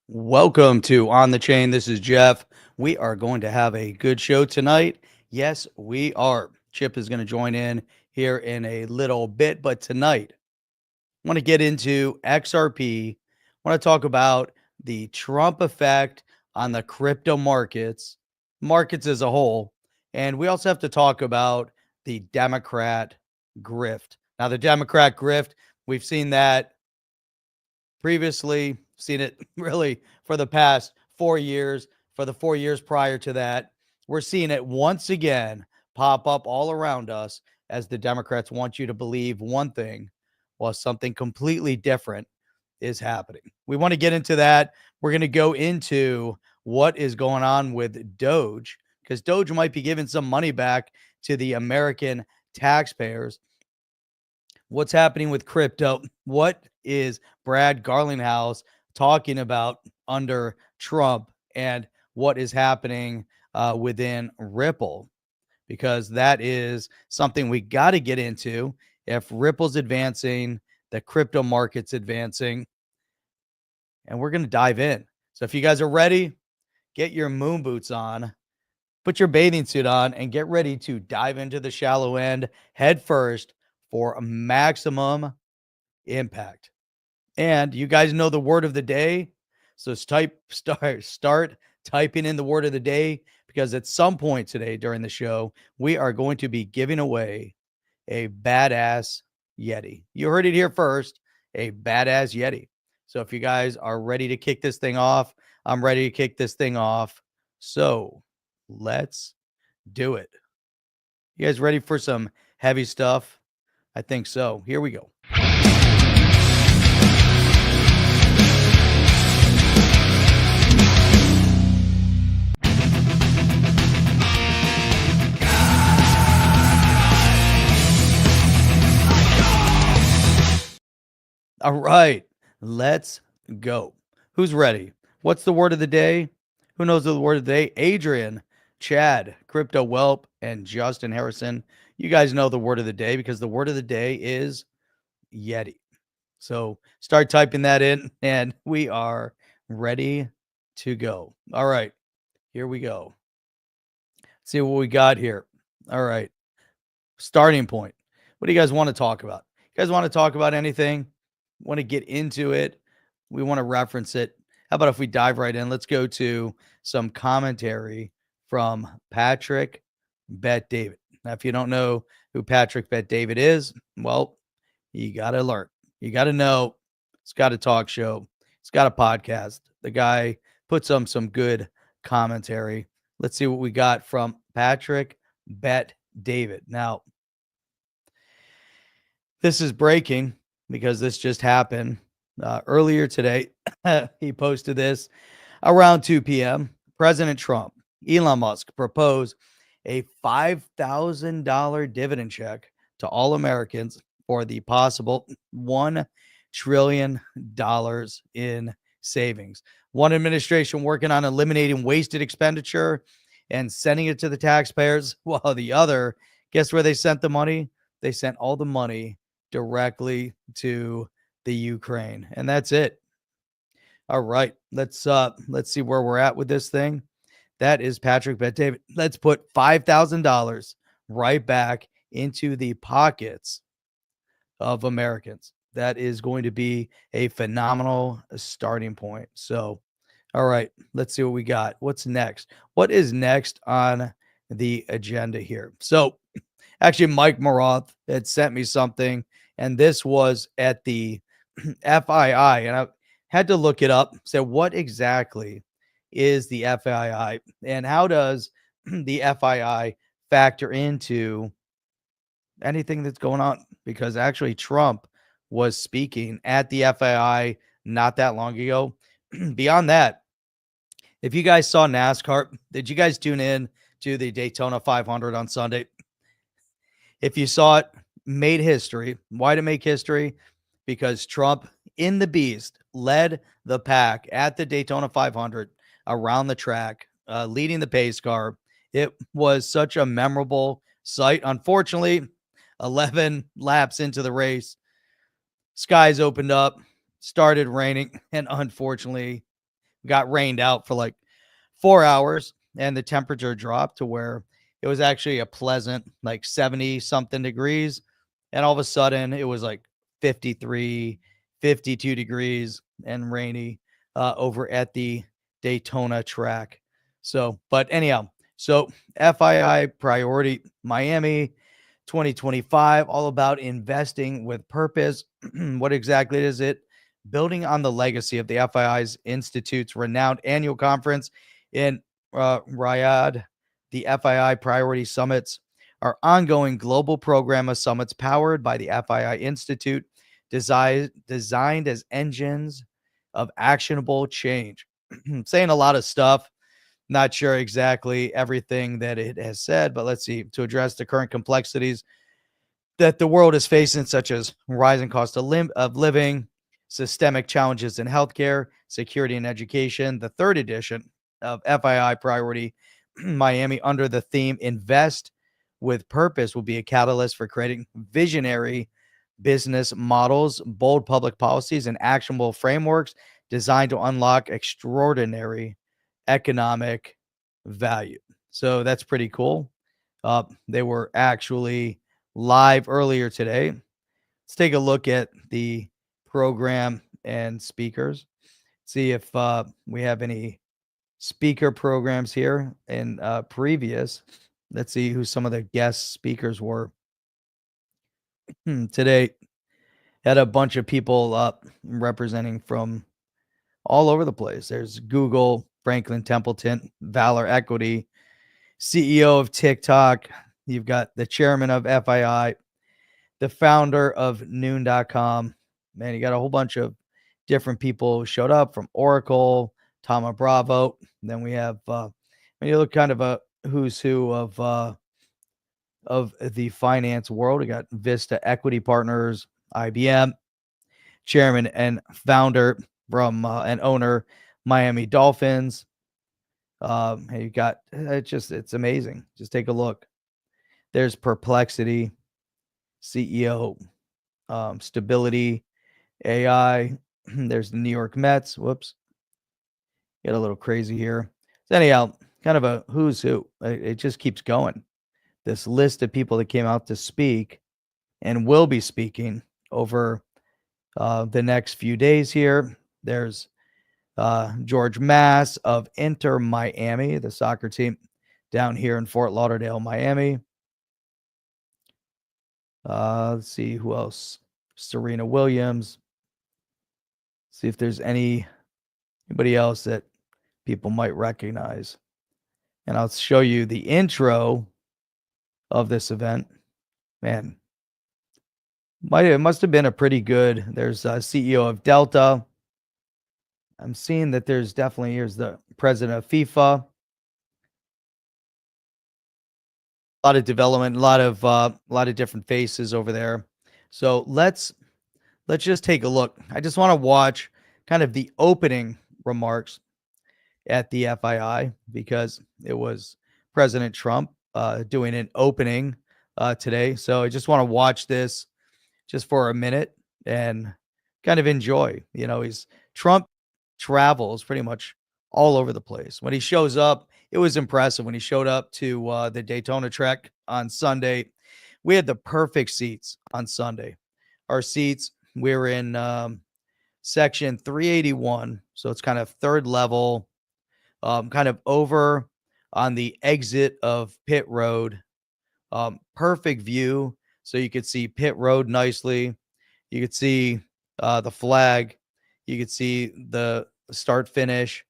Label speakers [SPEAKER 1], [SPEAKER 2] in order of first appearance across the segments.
[SPEAKER 1] Welcome to On the Chain. This is Jeff. We are going to have a good show tonight. Yes, we are. Chip is going to join in here in a little bit, but tonight I want to get into XRP. I want to talk about the Trump effect on the crypto markets as a whole, and we also have to talk about the Democrat grift. Now, the Democrat grift, we've seen that previously, seen it really for the past 4 years, for the 4 years prior to that. We're seeing it once again pop up all around us as the Democrats want you to believe one thing while something completely different is happening. We want to get into that. We're going to go into what is going on with Doge because Doge might be giving some money back to the American taxpayers. What's happening with crypto? What is Brad Garlinghouse talking about under Trump, and what is happening within Ripple? Because that is something we got to get into. If Ripple's advancing, the crypto market's advancing, and we're going to dive in. So if you guys are ready, get your moon boots on, put your bathing suit on, and get ready to dive into the shallow end head first for a maximum impact. And you guys know the word of the day. So start typing in the word of the day, because at some point today during the show, we are going to be giving away a badass Yeti. You heard it here first, a badass Yeti. So if you guys are ready to kick this thing off, I'm ready to kick this thing off. So let's do it. You guys ready for some heavy stuff? I think so. Here we go. All right, let's go. Who's ready? What's the word of the day? Who knows the word of the day? Adrian, Chad, Crypto Whelp, and Justin Harrison. You guys know the word of the day because the word of the day is Yeti. So start typing that in, and we are ready to go. All right, here we go. Let's see what we got here. All right, starting point. What do you guys want to talk about? You guys want to talk about anything? Want to get into it? We want to reference it. How about if we dive right in? Let's go to some commentary from Patrick Bet David. Now, if you don't know who Patrick Bet David is, well, you got to learn. You got to know. He's got a talk show. He's got a podcast. The guy puts on some good commentary. Let's see what we got from Patrick Bet David. Now, this is breaking because this just happened earlier today. He posted this around 2 p.m. President Trump, Elon Musk proposed a $5,000 dividend check to all Americans for the possible $1 trillion in savings. One administration working on eliminating wasted expenditure and sending it to the taxpayers, while the other, guess where they sent the money? They sent all the money directly to the Ukraine. And that's it. All right. Let's see where we're at with this thing. That is Patrick Bet David. Let's put $5,000 right back into the pockets of Americans. That is going to be a phenomenal starting point. So, all right, let's see what we got. What's next? What is next on the agenda here? So, actually, Mike Maroth had sent me something, and this was at the FII, and I had to look it up. So, what exactly is the FII, and how does the FII factor into anything that's going on? Because actually, Trump was speaking at the FII not that long ago. Beyond that, if you guys saw NASCAR, did you guys tune in to the Daytona 500 on Sunday? If you saw it, made history. Why to make history? Because Trump in the Beast led the pack at the Daytona 500 around the track, leading the pace car. It was such a memorable sight. Unfortunately, 11 laps into the race, skies opened up, started raining, and unfortunately, got rained out for like 4 hours, and the temperature dropped to where it was actually a pleasant like 70 something degrees. And all of a sudden it was like 53, 52 degrees and rainy over at the Daytona track. So, but anyhow, so FII Priority Miami 2025, all about investing with purpose. What exactly is it? Building on the legacy of the FII's Institute's renowned annual conference in Riyadh, the FII Priority Summits are ongoing global program of summits powered by the FII Institute, designed as engines of actionable change. Saying a lot of stuff. Not sure exactly everything that it has said, but let's see. To address the current complexities that the world is facing, such as rising cost of living, systemic challenges in healthcare, security, and education. The third edition of FII Priority Miami, under the theme Invest with Purpose, will be a catalyst for creating visionary business models, bold public policies, and actionable frameworks designed to unlock extraordinary economic value. So that's pretty cool. They were actually live earlier today. Let's take a look at the program and speakers. See if we have any speaker programs here in previous. Let's see who some of the guest speakers were. Today had a bunch of people representing from all over the place. There's Google, Franklin Templeton, Valor Equity, CEO of TikTok. You've got the chairman of FII, the founder of noon.com. Man, you got a whole bunch of different people showed up from Oracle, Thoma Bravo. Then we have, when you look kind of a who's who of the finance world, we got Vista Equity Partners, IBM, chairman and founder from and owner, Miami Dolphins. You got it's amazing. Just take a look. There's Perplexity, CEO, Stability AI. There's the New York Mets. Whoops. Get a little crazy here. So anyhow, kind of a who's who. It just keeps going. This list of people that came out to speak and will be speaking over the next few days here. There's George Mass of Inter Miami, the soccer team down here in Fort Lauderdale, Miami. Let's see who else. Serena Williams. See if there's anybody else that people might recognize. And I'll show you the intro of this event. Man, it must have been a pretty good. There's a CEO of Delta. I'm seeing that there's definitely, here's the president of FIFA. A lot of development, a lot of different faces over there. So let's just take a look. I just want to watch kind of the opening remarks at the FII because it was President Trump doing an opening today. So I just want to watch this just for a minute and kind of enjoy. You know, Trump travels pretty much all over the place. When he shows up, it was impressive. When he showed up to the Daytona track on Sunday, we had the perfect seats on Sunday. Our seats, we were in section 381. So it's kind of third level, kind of over on the exit of pit road. Perfect view. So you could see pit road nicely. You could see the flag. You could see the start finish.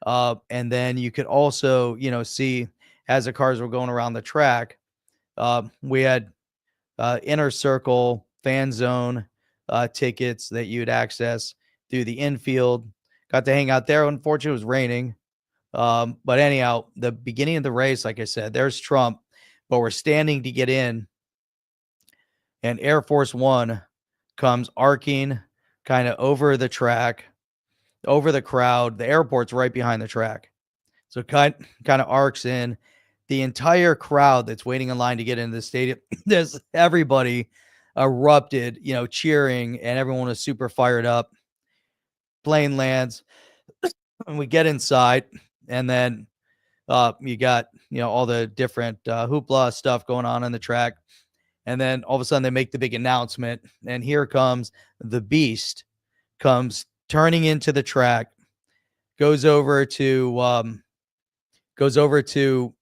[SPEAKER 1] And then you could also, see as the cars were going around the track, we had inner circle fan zone tickets that you'd access through the infield. Got to hang out there. Unfortunately, it was raining. But anyhow, the beginning of the race, like I said, there's Trump, but we're standing to get in. And Air Force One comes arcing kind of over the track, over the crowd. The airport's right behind the track. So kind of arcs in. The entire crowd that's waiting in line to get into the stadium, there's everybody erupted, cheering, and everyone was super fired up. Plane lands. And we get inside, and then you got, all the different hoopla stuff going on in the track. And then all of a sudden they make the big announcement, and here comes the beast, comes turning into the track, goes over to goes over to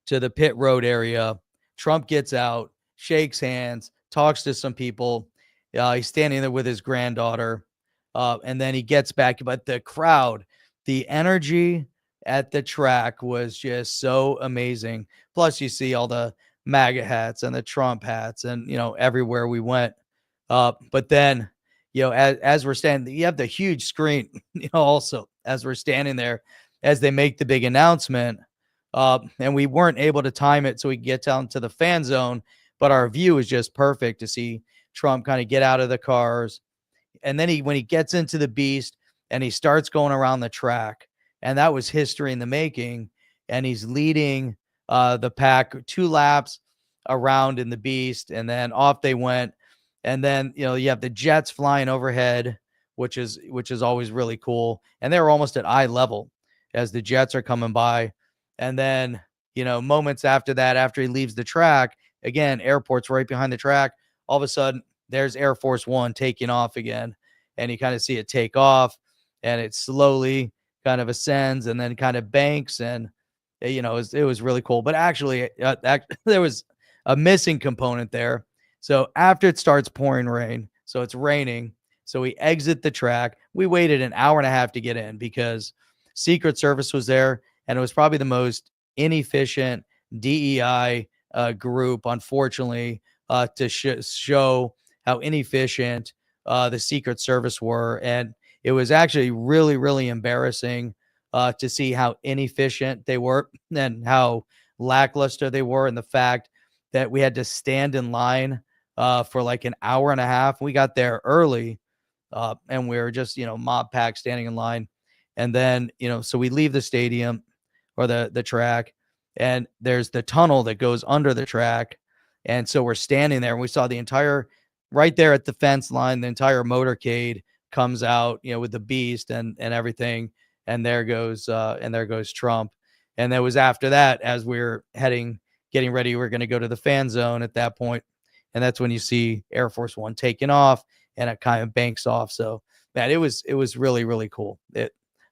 [SPEAKER 1] the pit road area. Trump gets out, shakes hands, talks to some people. He's standing there with his granddaughter, and then he gets back. But the crowd, the energy at the track was just so amazing. Plus, you see all the MAGA hats and the Trump hats, and everywhere we went. But then, as we're standing, you have the huge screen. Also as we're standing there, as they make the big announcement. And we weren't able to time it so we could get down to the fan zone, but our view is just perfect to see Trump kind of get out of the cars. And then when he gets into the beast and he starts going around the track, and that was history in the making. And he's leading the pack 2 laps around in the beast, and then off they went. And then, you have the jets flying overhead, which is always really cool. And they were almost at eye level as the jets are coming by. And then, moments after that, after he leaves the track, again, airport's right behind the track. All of a sudden, there's Air Force One taking off again. And you kind of see it take off, and it slowly kind of ascends and then kind of banks. And, it was really cool. But actually, there was a missing component there. So after it starts pouring rain, so it's raining. So we exit the track. We waited an hour and a half to get in because Secret Service was there, and it was probably the most inefficient DEI group, unfortunately, to show how inefficient the Secret Service were. And it was actually really, really embarrassing to see how inefficient they were and how lackluster they were, and the fact that we had to stand in line for like an hour and a half. We got there early, and we were just, mob pack standing in line. And then, so we leave the stadium or the track, and there's the tunnel that goes under the track. And so we're standing there, and we saw the entire, right there at the fence line, the entire motorcade comes out, with the beast and everything. And there goes Trump. And that was after that, as we were getting ready, we're going to go to the fan zone at that point. And that's when you see Air Force One taking off, and it kind of banks off. So, man, it was really, really cool.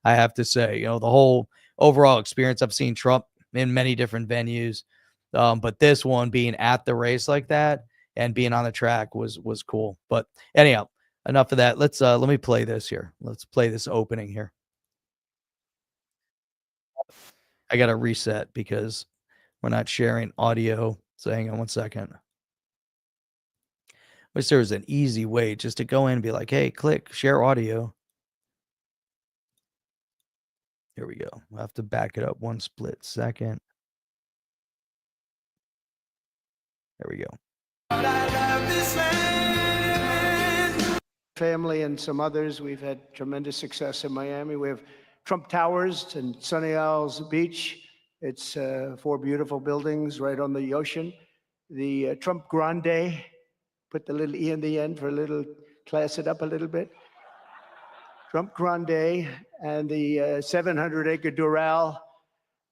[SPEAKER 1] I have to say, the whole overall experience. I've seen Trump in many different venues, but this one, being at the race like that and being on the track, was cool. But anyhow, enough of that. Let me play this here. Let's play this opening here. I got to reset because we're not sharing audio. So hang on one second. Wish there was an easy way just to go in and be like, hey, click share audio. Here we go. We'll have to back it up one split second. There we go.
[SPEAKER 2] Family and some others. We've had tremendous success in Miami. We have Trump Towers and Sunny Isles Beach. It's 4 beautiful buildings right on the ocean. The Trump Grande, put the little E in the end for a little, class it up a little bit. Trump Grande, and the 700-acre Doral.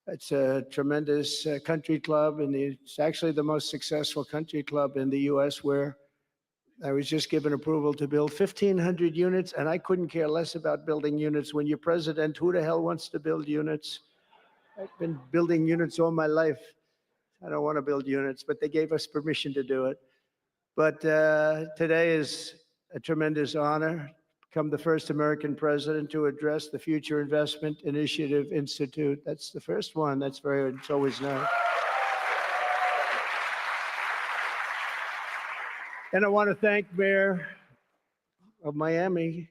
[SPEAKER 2] It's a tremendous country club, and it's actually the most successful country club in the U.S., where I was just given approval to build 1,500 units, and I couldn't care less about building units. When you're president, who the hell wants to build units? I've been building units all my life. I don't want to build units, but they gave us permission to do it. But today is a tremendous honor. Become the first American president to address the Future Investment Initiative Institute. That's the first one. It's always nice. And I want to thank Mayor of Miami,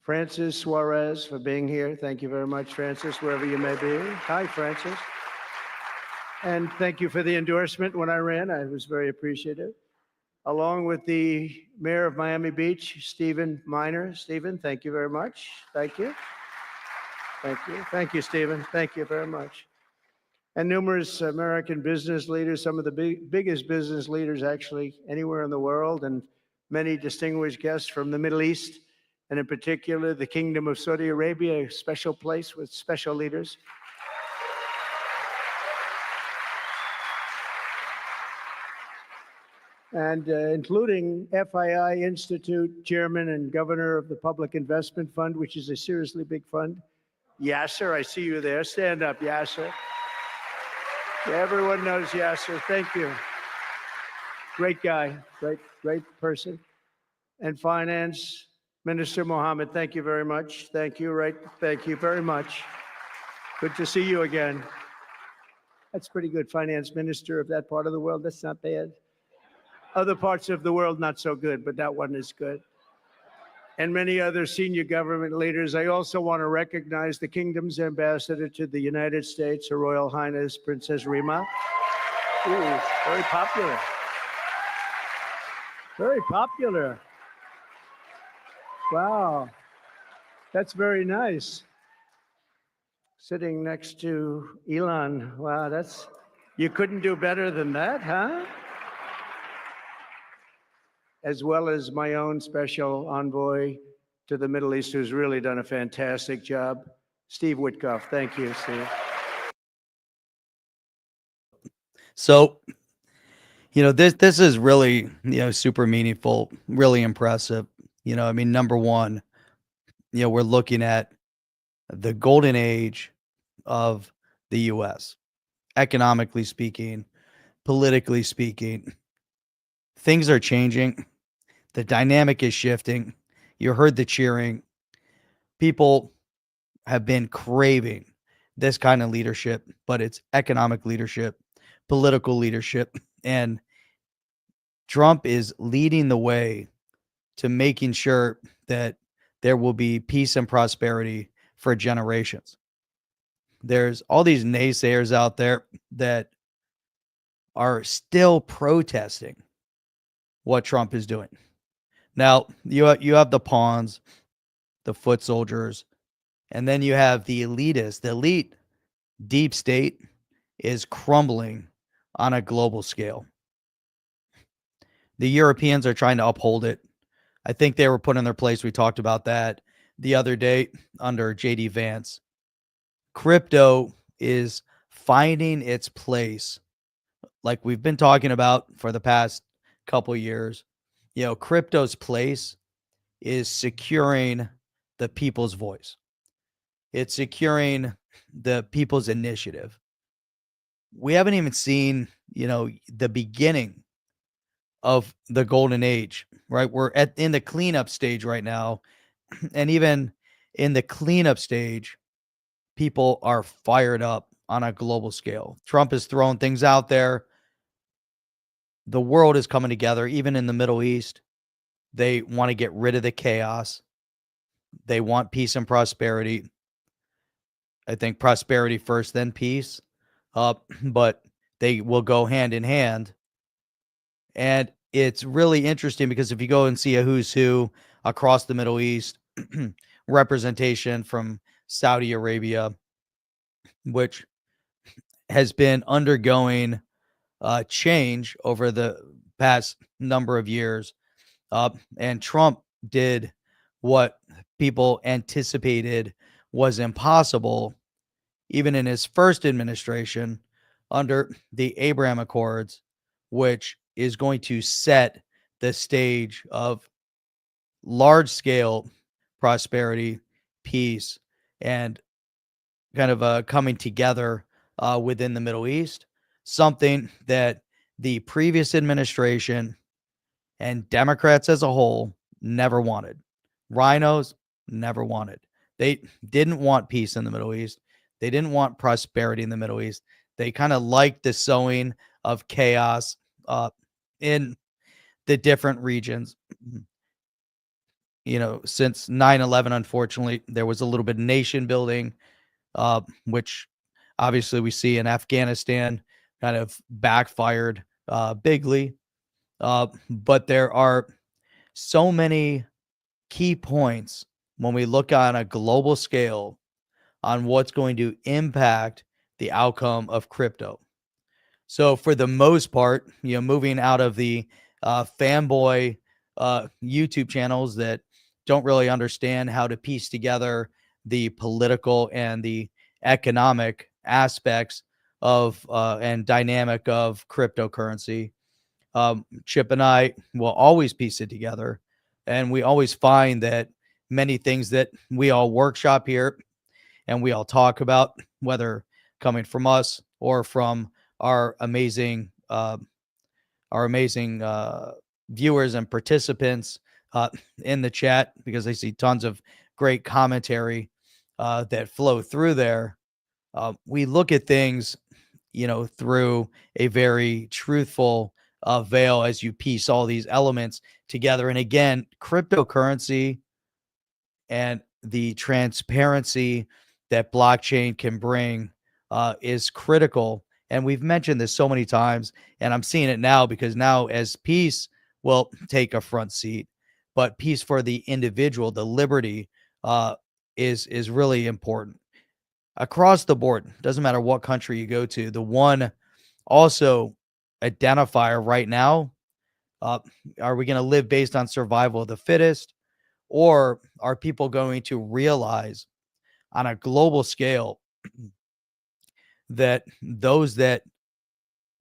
[SPEAKER 2] Francis Suarez, for being here. Thank you very much, Francis, wherever you may be. Hi, Francis. And thank you for the endorsement when I ran. I was very appreciative. Along with the mayor of Miami Beach, Stephen Miner. Stephen, thank you very much. Thank you. Thank you. Thank you, Stephen. Thank you very much. And numerous American business leaders, some of the biggest business leaders actually anywhere in the world, and many distinguished guests from the Middle East. and in particular, the Kingdom of Saudi Arabia, a special place with special leaders. And including FII Institute Chairman and Governor of the Public Investment Fund, which is a seriously big fund. Yasser, I see you there. Stand up, Yasser. Everyone knows Yasser. Thank you. Great guy, great person. And Finance Minister Mohammed, thank you very much. Thank you, thank you very much. Good to see you again. That's pretty good, Finance Minister of that part of the world. That's not bad. Other parts of the world, not so good, but that one is good. And many other senior government leaders. I also want to recognize the Kingdom's ambassador to the United States, Her Royal Highness Princess Rima. Ooh, very popular. Very popular. Wow, that's very nice. Sitting next to Elon. Wow, you couldn't do better than that, huh? As well as my own special envoy to the Middle East, who's really done a fantastic job, Steve Witkoff. Thank you, Steve.
[SPEAKER 1] So, this is really, super meaningful, really impressive. I mean, number one, we're looking at the golden age of the U.S., economically speaking, politically speaking. Things are changing. The dynamic is shifting. You heard the cheering. People have been craving this kind of leadership, but it's economic leadership, political leadership, and Trump is leading the way to making sure that there will be peace and prosperity for generations. There's all these naysayers out there that are still protesting what Trump is doing. Now, you have the pawns, the foot soldiers, and then you have the elitists. The elite deep state is crumbling on a global scale. The Europeans are trying to uphold it. I think they were put in their place. We talked about that the other day under JD Vance. Crypto is finding its place, like we've been talking about for the past couple years. Crypto's place is securing the people's voice. It's securing the people's initiative. We haven't even seen, the beginning of the golden age, right? We're in the cleanup stage right now. And even in the cleanup stage, people are fired up on a global scale. Trump is throwing things out there. The world is coming together, even in the Middle East. They want to get rid of the chaos. They want peace and prosperity. I think prosperity first, then peace. But they will go hand in hand. And it's really interesting because if you go and see a who's who across the Middle East, representation from Saudi Arabia, which has been undergoing change over the past number of years. And Trump did what people anticipated was impossible, even in his first administration under the Abraham Accords, which is going to set the stage of large-scale prosperity, peace, and kind of a coming together within the Middle East, something that the previous administration and Democrats as a whole never wanted. Rhinos never wanted. They didn't want peace in the Middle East. They didn't want prosperity in the Middle East. They kind of liked the sowing of chaos in the different regions. Since 9/11, unfortunately, there was a little bit of nation building, which obviously we see in Afghanistan kind of backfired bigly. But there are so many key points when we look on a global scale on what's going to impact the outcome of crypto. So for the most part, moving out of the fanboy YouTube channels that don't really understand how to piece together the political and the economic aspects of and dynamic of cryptocurrency. Chip and I will always piece it together, and we always find that many things that we all workshop here and we all talk about, whether coming from us or from our amazing viewers and participants uh, in the chat, because I see tons of great commentary that flow through there. We look at things, through a very truthful veil as you piece all these elements together. And again, cryptocurrency and the transparency that blockchain can bring is critical. And we've mentioned this so many times, and I'm seeing it now because now, as peace will take a front seat, but peace for the individual, the liberty, is really important across the board. Doesn't matter what country you go to. The one also identifier right now: uh, are we going to live based on survival of the fittest? Or are people going to realize on a global scale that those that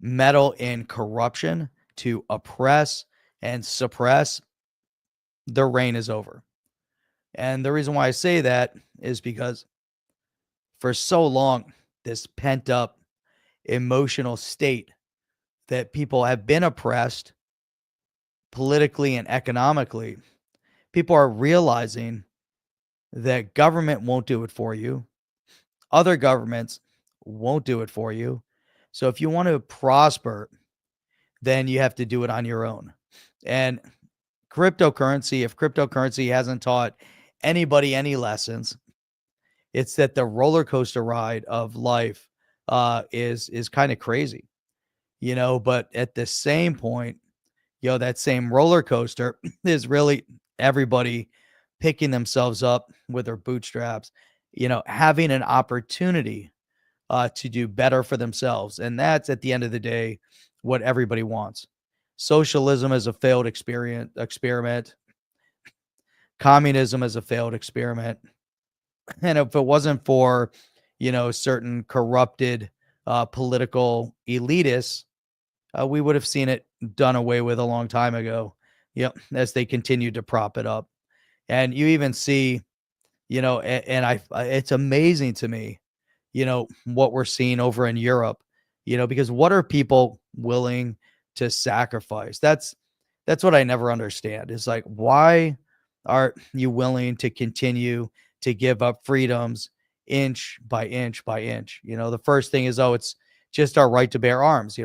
[SPEAKER 1] meddle in corruption to oppress and suppress, their reign is over? And the reason why I say that is because for so long, this pent up emotional state that people have been oppressed politically and economically, people are realizing that government won't do it for you. Other governments won't do it for you. So if you want to prosper, then you have to do it on your own. And cryptocurrency, if cryptocurrency hasn't taught anybody any lessons, it's that the roller coaster ride of life is kind of crazy, But at the same point, that same roller coaster is really everybody picking themselves up with their bootstraps, having an opportunity to do better for themselves. And that's at the end of the day what everybody wants. Socialism is a failed experiment. Communism is a failed experiment. And if it wasn't for, certain corrupted political elitists, we would have seen it done away with a long time ago. As they continued to prop it up. And you even see, it's amazing to me, what we're seeing over in Europe, because what are people willing to sacrifice? That's what I never understand. Is like, why are you willing to continue to give up freedoms inch by inch by inch? The first thing is, oh, it's just our right to bear arms.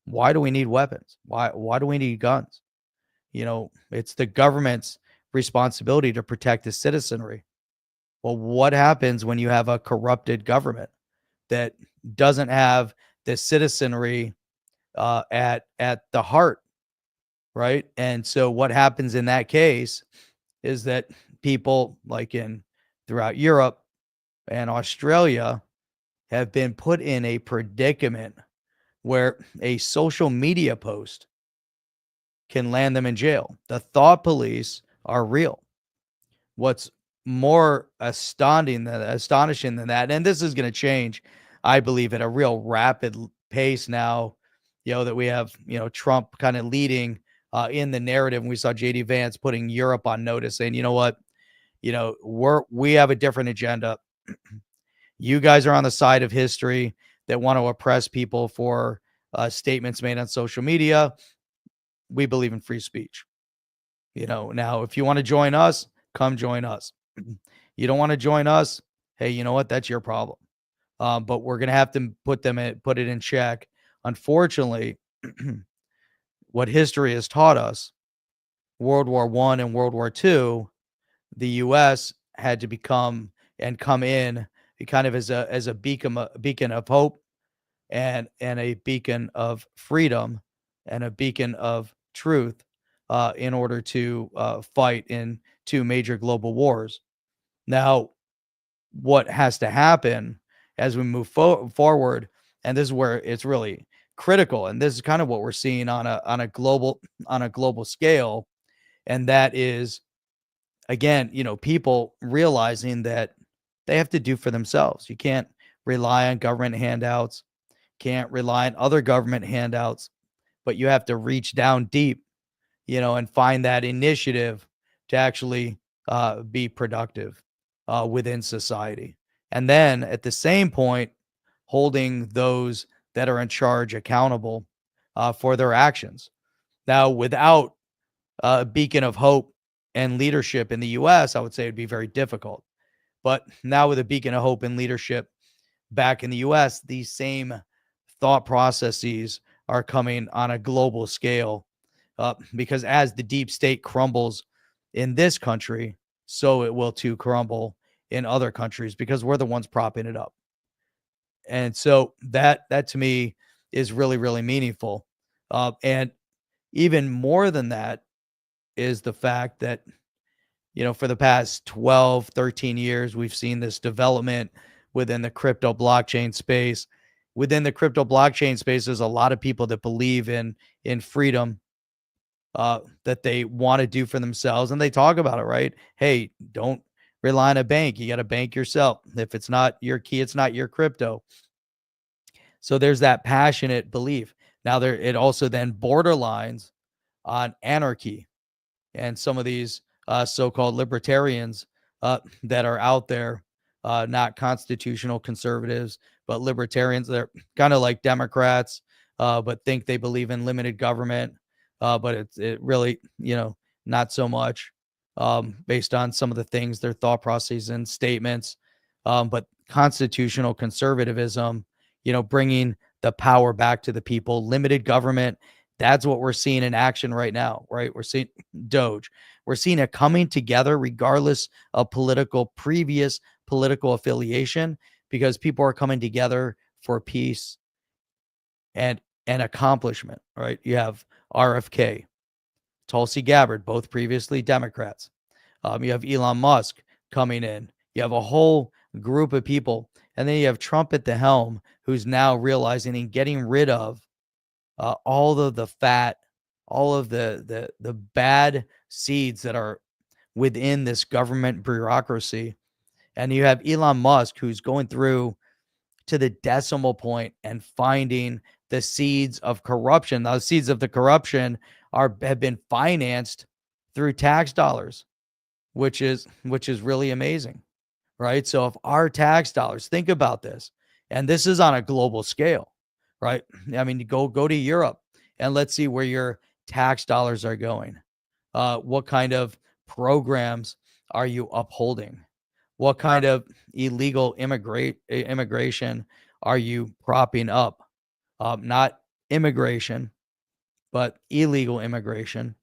[SPEAKER 1] Why do we need weapons? Why do we need guns? It's the government's responsibility to protect the citizenry. Well, what happens when you have a corrupted government that doesn't have the citizenry at the heart, right? And so what happens in that case is that people like in throughout Europe and Australia have been put in a predicament where a social media post can land them in jail. The thought police are real. What's more astonishing than that, and this is going to change, I believe, at a real rapid pace now, that we have, Trump kind of leading in the narrative. And we saw JD Vance putting Europe on notice, saying, you know what, we have a different agenda. You guys are on the side of history that want to oppress people for statements made on social media. We believe in free speech. Now, if you want to join us, come join us. You don't want to join us, hey, you know what? That's your problem. But we're gonna have to put it in check. Unfortunately, what history has taught us, World War I and World War II, the U.S. had to become and come in kind of as a beacon of hope and a beacon of freedom and a beacon of truth in order to fight in two major global wars. Now, what has to happen as we move forward, and this is where it's really critical, and this is kind of what we're seeing on a global scale, and that is again, people realizing that they have to do for themselves. You can't rely on government handouts, can't rely on other government handouts, but you have to reach down deep, and find that initiative to actually be productive within society. And then at the same point, holding those that are in charge accountable for their actions. Now, without a beacon of hope and leadership in the US, I would say it'd be very difficult. But now with a beacon of hope and leadership back in the US, these same thought processes are coming on a global scale because as the deep state crumbles in this country, so it will too crumble in other countries because we're the ones propping it up. And so that to me is really, really meaningful. And even more than that is the fact that, for the past 12, 13 years, we've seen this development within the crypto blockchain space. Within the crypto blockchain space, there's a lot of people that believe in freedom that they want to do for themselves, and they talk about it, right? Hey, don't rely on a bank. You got to bank yourself. If it's not your key, it's not your crypto. So there's that passionate belief. Now it also then borderlines on anarchy and some of these so-called libertarians that are out there, not constitutional conservatives, but libertarians. They're kind of like Democrats, but think they believe in limited government. But it really, not so much based on some of the things, their thought processes and statements. But constitutional conservatism, bringing the power back to the people, limited government. That's what we're seeing in action right now, right? We're seeing Doge. We're seeing it coming together regardless of previous political affiliation, because people are coming together for peace and accomplishment, right? You have RFK, Tulsi Gabbard, both previously Democrats. You have Elon Musk coming in. You have a whole group of people. And then you have Trump at the helm, who's now realizing and getting rid of all of the fat, all of the bad seeds that are within this government bureaucracy. And you have Elon Musk, who's going through to the decimal point and finding the seeds of corruption. Those seeds of the corruption have been financed through tax dollars, which is really amazing, right? So if our tax dollars, think about this, and this is on a global scale, right? I mean, go to Europe and let's see where your tax dollars are going. What kind of programs are you upholding? What kind of illegal immigration are you propping up? Not immigration, but illegal immigration.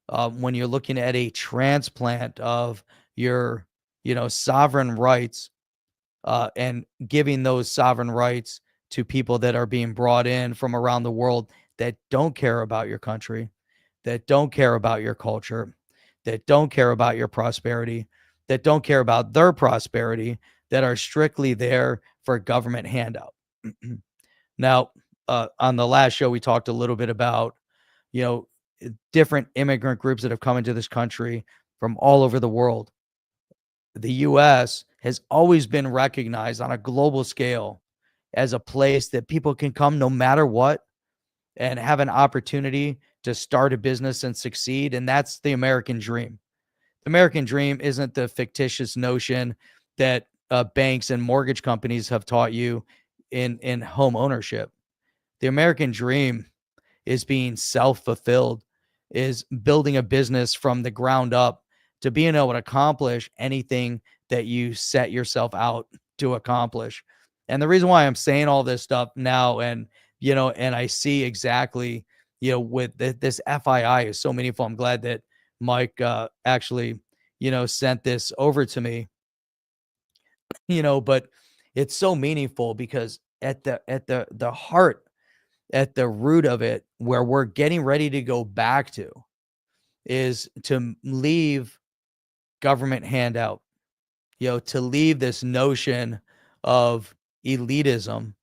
[SPEAKER 1] When you're looking at a transplant of your, sovereign rights, and giving those sovereign rights to people that are being brought in from around the world that don't care about your country, that don't care about your culture, that don't care about your prosperity, that don't care about their prosperity, that are strictly there for government handout. Now, on the last show, we talked a little bit about, you know, different immigrant groups that have come into this country from all over the world. The US has always been recognized on a global scale as a place that people can come no matter what and have an opportunity to start a business and succeed. And that's the American dream. The American dream isn't the fictitious notion that banks and mortgage companies have taught you in home ownership. The American dream is being self-fulfilled, is building a business from the ground up to being able to accomplish anything that you set yourself out to accomplish. And the reason why I'm saying all this stuff now, and and I see exactly, with this FII is so meaningful. I'm glad that Mike actually, sent this over to me, but it's so meaningful because at the heart, at the root of it, where we're getting ready to go back to, is to leave government handout, to leave this notion of elitism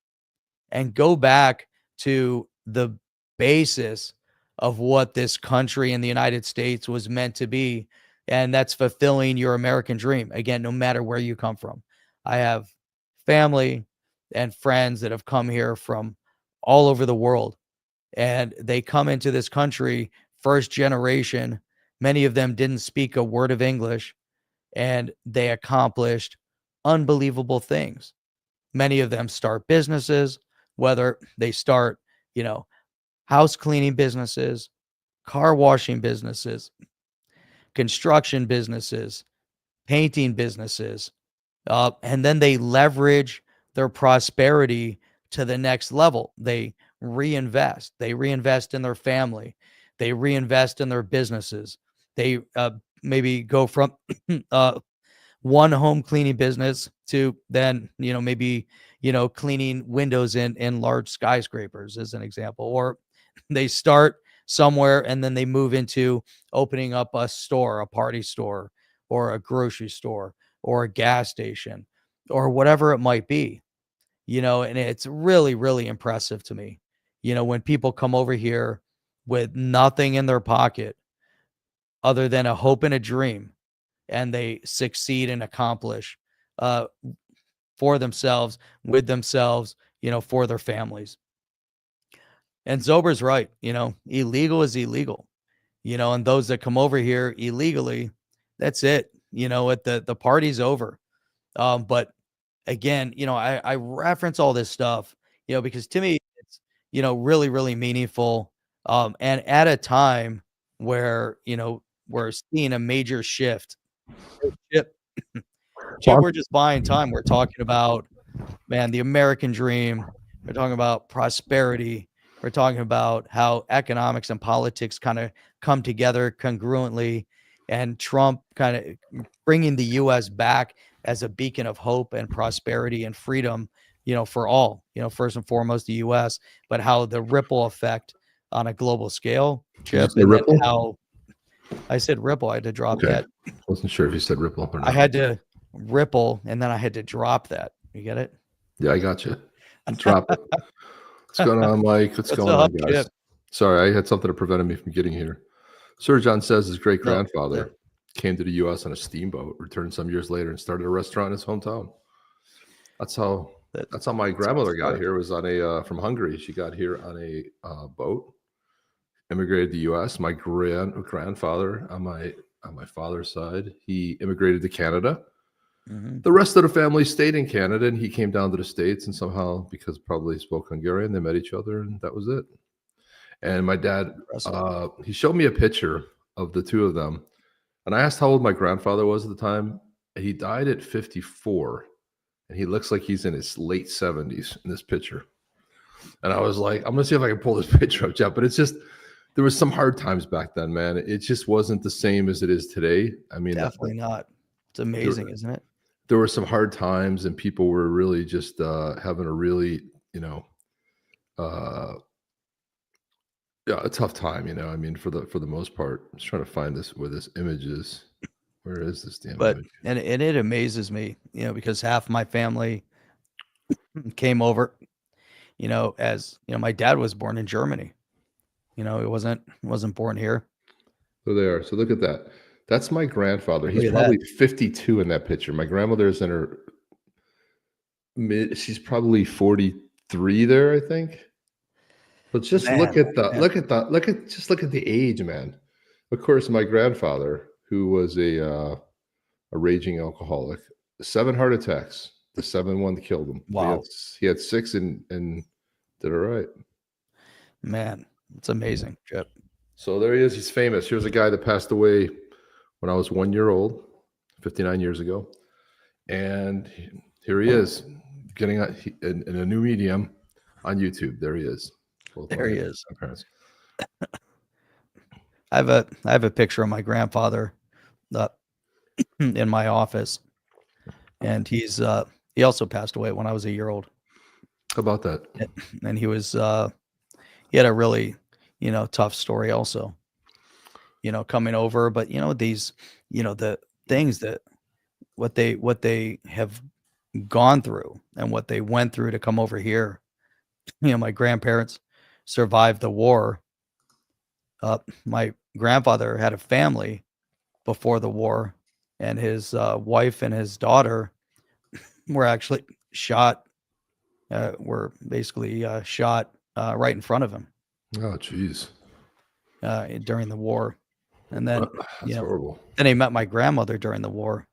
[SPEAKER 1] and go back to the basis of what this country in the United States was meant to be, And that's fulfilling your American dream. Again, no matter where you come from. I have family and friends that have come here from all over the world, and they come into this country first generation. Many of them didn't speak a word of English, and they accomplished unbelievable things. Many of them start businesses, whether they start, you know, house cleaning businesses, car washing businesses, construction businesses, painting businesses, and then they leverage their prosperity to the next level. They reinvest. They reinvest in their family. They reinvest in their businesses. They maybe go from one home cleaning business to then, maybe, cleaning windows in large skyscrapers as an example. Or they start somewhere and then they move into opening up a store, a party store, or a grocery store, or a gas station, or whatever it might be. And it's really, really impressive to me, when people come over here with nothing in their pocket other than a hope and a dream, and they succeed and accomplish uh, for themselves, with themselves, for their families. And Zober's right. Illegal is illegal, and those that come over here illegally, that's it. The party's over. But again, I reference all this stuff, because to me, it's, really, really meaningful. And at a time where, we're seeing a major shift. Chip, Chip, we're just buying time. We're talking about, man, the American dream. We're talking about prosperity. We're talking about how economics and politics kind of come together congruently, and Trump kind of bringing the U.S. back as a beacon of hope and prosperity and freedom, for all, first and foremost the U.S., but how the ripple effect on a global scale, Chip, and then
[SPEAKER 3] Ripple?
[SPEAKER 1] how I said ripple. I had to drop that.
[SPEAKER 3] Wasn't sure if you said ripple or not.
[SPEAKER 1] I had to ripple, and then I had to drop that. You get it?
[SPEAKER 3] Yeah, I got you. Drop it. What's going on, Mike? What's going on, guys?
[SPEAKER 1] Chip?
[SPEAKER 3] Sorry, I had something that prevented me from getting here. Sir John says his great-grandfather came to the U.S. on a steamboat, returned some years later, and started a restaurant in his hometown. That's how my grandmother got here. Was on a from Hungary. She got here on a boat, immigrated to the U.S. My grandfather on my father's side, he immigrated to Canada.
[SPEAKER 1] Mm-hmm.
[SPEAKER 3] The rest of the family stayed in Canada, and he came down to the States, and somehow, because probably he spoke Hungarian, they met each other, and that was it. And my dad, he showed me a picture of the two of them, and I asked how old my grandfather was at the time. He died at 54, and he looks like he's in his late 70s in this picture. And I was like, I'm going to see if I can pull this picture up, Jeff, but it's just, there was some hard times back then, man. It just wasn't the same as it is today. I mean,
[SPEAKER 1] definitely not. It's amazing, isn't it?
[SPEAKER 3] There were some hard times, and people were really just having a really, a tough time. I mean, for the most part. I'm just trying to find this where this image is. Where is this damn image?
[SPEAKER 1] And it amazes me, because half my family came over, as my dad was born in Germany. He wasn't born here.
[SPEAKER 3] So they are. So look at that. That's my grandfather. He's probably 52 in that picture. My grandmother's in her she's probably 43 there, I think. But just look at the age, man. Of course, my grandfather, who was a raging alcoholic, 7 heart attacks. The 7th one killed him.
[SPEAKER 1] Wow.
[SPEAKER 3] He had 6 and did all right.
[SPEAKER 1] Man, it's amazing, Chip.
[SPEAKER 3] So there he is. He's famous. Here's a guy that passed away when I was 1 year old, 59 years ago. And here he is, getting in a new medium on YouTube. There he is.
[SPEAKER 1] There he is. I have a picture of my grandfather in my office, and he also passed away when I was a year old.
[SPEAKER 3] How about that?
[SPEAKER 1] And he had a really, tough story also, coming over, but these, the things that what they have gone through and what they went through to come over here. My grandparents survived the war. My grandfather had a family before the war, and his wife and his daughter were actually shot. Were basically shot right in front of him
[SPEAKER 3] Oh, jeez.
[SPEAKER 1] During the war, and then
[SPEAKER 3] That's horrible.
[SPEAKER 1] then he met my grandmother during the war,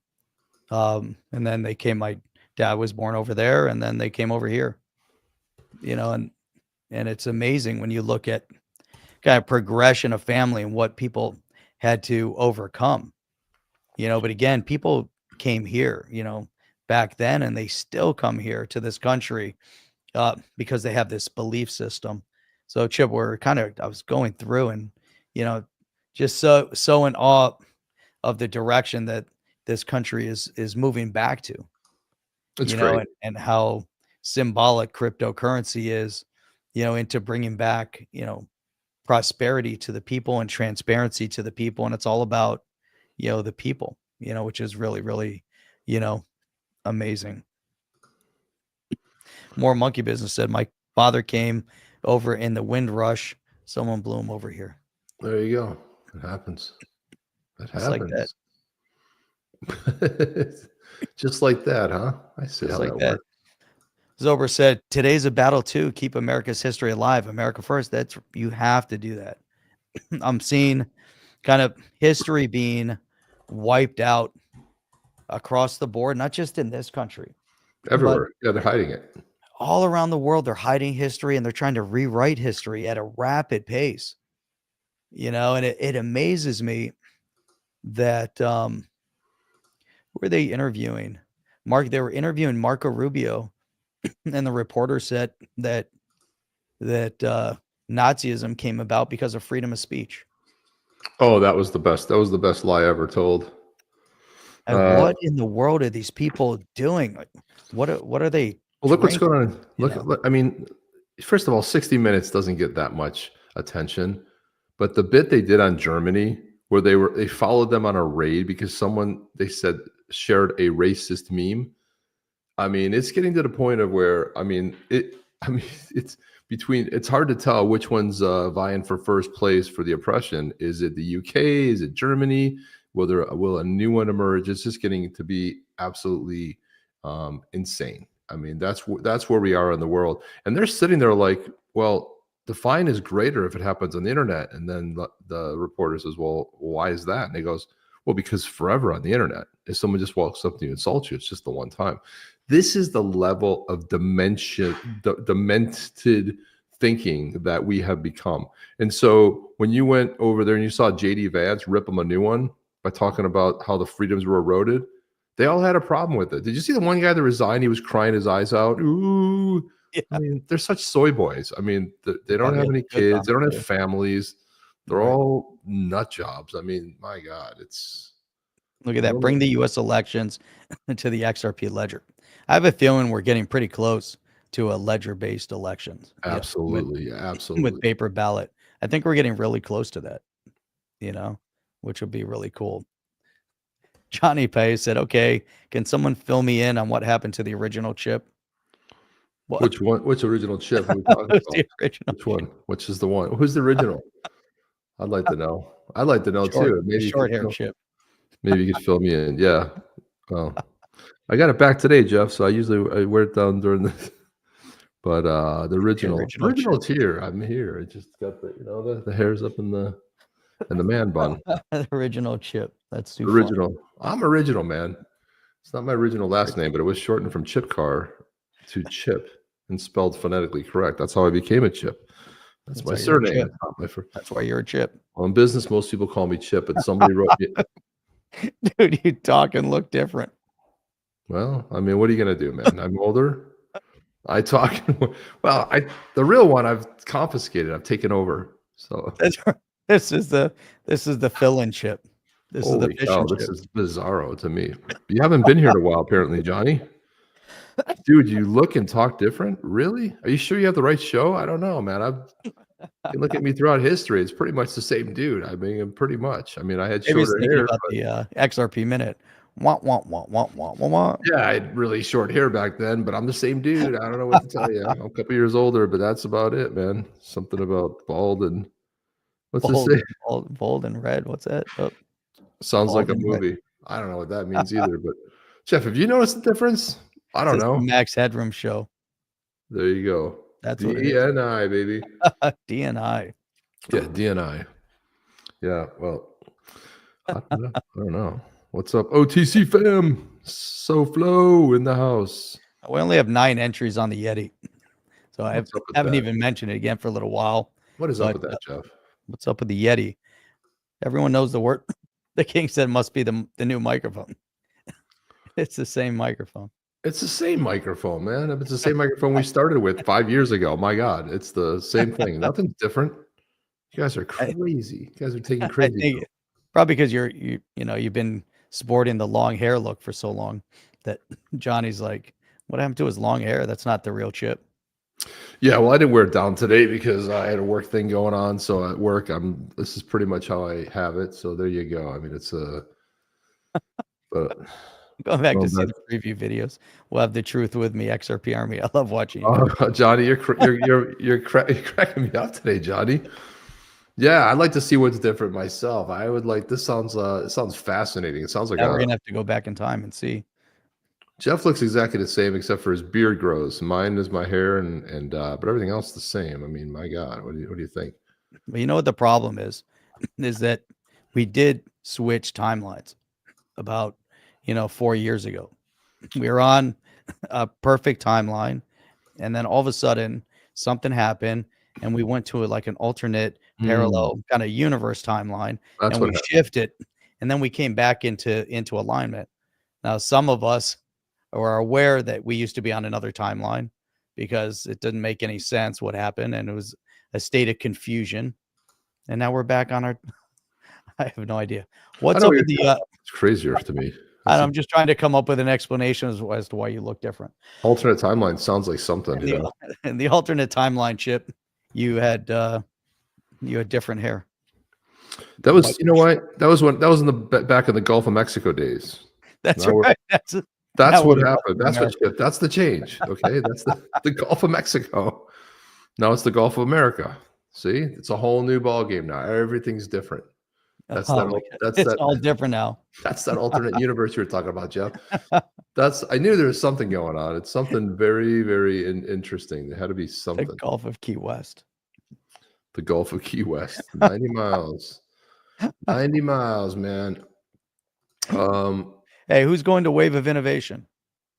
[SPEAKER 1] and then they came. My dad was born over there, and then they came over here. And it's amazing when you look at kind of progression of family and what people had to overcome. But again, people came here, back then, and they still come here to this country because they have this belief system. So Chip, I was going through and, just so in awe of the direction that this country is moving back to,
[SPEAKER 3] It's great.
[SPEAKER 1] and how symbolic cryptocurrency is, into bringing back, prosperity to the people and transparency to the people. And it's all about, the people, which is really, really, amazing. More Monkey Business said, my father came over in the wind rush. Someone blew him over here.
[SPEAKER 3] There you go. It happens. It
[SPEAKER 1] Just like
[SPEAKER 3] happens. Just like that, huh? I see
[SPEAKER 1] Just
[SPEAKER 3] how
[SPEAKER 1] like
[SPEAKER 3] that
[SPEAKER 1] that.
[SPEAKER 3] works.
[SPEAKER 1] Zober said, today's a battle too. Keep America's history alive. America first. You have to do that. I'm seeing kind of history being wiped out across the board, not just in this country.
[SPEAKER 3] Everywhere. Yeah, they're hiding it.
[SPEAKER 1] All around the world, they're hiding history and they're trying to rewrite history at a rapid pace. And it amazes me that who were they interviewing? They were interviewing Marco Rubio, and the reporter said that Nazism came about because of freedom of speech.
[SPEAKER 3] Oh, that was the best. That was the best lie ever told.
[SPEAKER 1] And what in the world are these people doing? Like, what are they?
[SPEAKER 3] Well, look what's going on.
[SPEAKER 1] drinking,
[SPEAKER 3] Look, I mean, first of all, 60 Minutes doesn't get that much attention, but the bit they did on Germany, where they followed them on a raid because someone, they said, shared a racist meme. I mean, it's getting to the point of where, it's hard to tell which one's vying for first place for the oppression. Is it the UK? Is it Germany? Will a new one emerge? It's just getting to be absolutely insane. I mean, that's where we are in the world. And they're sitting there like, well, the fine is greater if it happens on the internet. And then the reporter says, well, why is that? And he goes, well, because forever on the internet, if someone just walks up to you and insults you, it's just the one time. This is the level of demented thinking that we have become. And so when you went over there and you saw JD Vance rip him a new one by talking about how the freedoms were eroded, they all had a problem with it. Did you see the one guy that resigned? He was crying his eyes out. Ooh. Yeah. I mean, they're such soy boys. I mean, they don't have any kids. They don't have families. They're all nut jobs. I mean, my God,
[SPEAKER 1] look at that. Bring the U.S. elections to the XRP ledger. I have a feeling we're getting pretty close to a ledger-based elections.
[SPEAKER 3] Absolutely, absolutely.
[SPEAKER 1] With paper ballot. I think we're getting really close to that, which would be really cool. Johnny Pay said, okay, can someone fill me in on what happened to the original chip?
[SPEAKER 3] What? Which one? Which original chip are we talking about?
[SPEAKER 1] The original
[SPEAKER 3] Which one? Which is the one? Who's the original? I'd like to know. I'd like to know too. Maybe
[SPEAKER 1] short-haired chip.
[SPEAKER 3] Maybe you could fill me in. Yeah. Well, I got it back today, Jeff. So I wear it down during the. But the original is here. I'm here. I just got the hairs up in the man bun.
[SPEAKER 1] The original chip. That's too
[SPEAKER 3] original.
[SPEAKER 1] Funny.
[SPEAKER 3] I'm original, man. It's not my original last name, but it was shortened from Chip Car to Chip and spelled phonetically correct. That's how I became a Chip. That's my surname.
[SPEAKER 1] That's why you're a Chip.
[SPEAKER 3] Well, in business, most people call me Chip, but somebody wrote me.
[SPEAKER 1] Dude, you talk and look different.
[SPEAKER 3] Well, I mean, what are you gonna do, man? I'm older. I talk. Well, the real one I've confiscated. I've taken over. So
[SPEAKER 1] this is the fill-in chip. This is the fishing chip.
[SPEAKER 3] This is bizarro to me. You haven't been here in a while, apparently, Johnny. Dude, you look and talk different. Really? Are you sure you have the right show? I don't know, man. You look at me throughout history. It's pretty much the same dude. I mean, pretty much. I mean, I had shorter hair.
[SPEAKER 1] About the XRP minute. Wah, wah, wah, wah, wah, wah, wah.
[SPEAKER 3] Yeah, I had really short hair back then, but I'm the same dude. I don't know what to tell you. I'm a couple years older, but that's about it, man. Something about bald and what's it say?
[SPEAKER 1] Bald and red. What's that? Oh.
[SPEAKER 3] Sounds like a
[SPEAKER 1] Alden, right?
[SPEAKER 3] movie. I don't know what that means either, but Jeff, have you noticed the difference? I don't
[SPEAKER 1] It's the
[SPEAKER 3] know.
[SPEAKER 1] Max Headroom show.
[SPEAKER 3] There you go.
[SPEAKER 1] That's what it is.
[SPEAKER 3] DNI, baby.
[SPEAKER 1] DNI.
[SPEAKER 3] Yeah, DNI. Yeah, well, I don't know. What's up, OTC fam? So flow in the house.
[SPEAKER 1] We only have 9 entries on the Yeti, so I
[SPEAKER 3] What's up with
[SPEAKER 1] haven't
[SPEAKER 3] that?
[SPEAKER 1] even mentioned it again for a little while.
[SPEAKER 3] What is up
[SPEAKER 1] But
[SPEAKER 3] with that, Jeff?
[SPEAKER 1] what's up with the Yeti? Everyone knows the word. The king said must be the new microphone. It's the same microphone.
[SPEAKER 3] It's the same microphone, man. It's the same microphone we started with 5 years ago. My God, it's the same thing. Nothing's different. You guys are crazy. You guys are taking
[SPEAKER 1] I
[SPEAKER 3] crazy.
[SPEAKER 1] think probably because you've been sporting the long hair look for so long that Johnny's like, what happened to his long hair? That's not the real Chip.
[SPEAKER 3] Yeah, well, I didn't wear it down today because I had a work thing going on. So at work, this is pretty much how I have it. So there you go. I mean, it's but
[SPEAKER 1] Going back
[SPEAKER 3] well,
[SPEAKER 1] to see the preview videos. We'll have the truth with me, XRP Army. I love watching you.
[SPEAKER 3] Johnny, you're cracking me up today, Johnny. Yeah, I'd like to see what's different myself. I would like this sounds it sounds fascinating. It sounds like
[SPEAKER 1] Now we're gonna have to go back in time and see.
[SPEAKER 3] Jeff looks exactly the same except for his beard grows. Mine is my hair and but everything else the same. I mean, my God, what do you think?
[SPEAKER 1] But you know what the problem is that we did switch timelines about 4 years ago. We were on a perfect timeline, and then all of a sudden something happened, and we went to like an alternate parallel kind of universe timeline,
[SPEAKER 3] That's
[SPEAKER 1] and
[SPEAKER 3] what
[SPEAKER 1] we
[SPEAKER 3] happened.
[SPEAKER 1] shifted, and then we came back into alignment. Now, some of us are aware that we used to be on another timeline because it didn't make any sense what happened, and it was a state of confusion. And now we're back on our. I have no idea what's up with the.
[SPEAKER 3] It's crazier to me.
[SPEAKER 1] I'm just trying to come up with an explanation as to why you look different.
[SPEAKER 3] Alternate timeline sounds like something.
[SPEAKER 1] In the alternate timeline, Chip, you had different hair.
[SPEAKER 3] That was, you know what? That was in the back in the Gulf of Mexico days.
[SPEAKER 1] That's
[SPEAKER 3] now
[SPEAKER 1] right.
[SPEAKER 3] That's what happened. That's the change. Okay, that's the Gulf of Mexico. Now it's the Gulf of America. See, it's a whole new ball game now. Everything's different. It's all
[SPEAKER 1] different now.
[SPEAKER 3] That's that alternate universe you were talking about, Jeff. I knew there was something going on. It's something very, very interesting. There had to be something.
[SPEAKER 1] The Gulf of Key West.
[SPEAKER 3] The Gulf of Key West. 90 miles. 90 miles, man.
[SPEAKER 1] Hey, who's going to Wave of Innovation?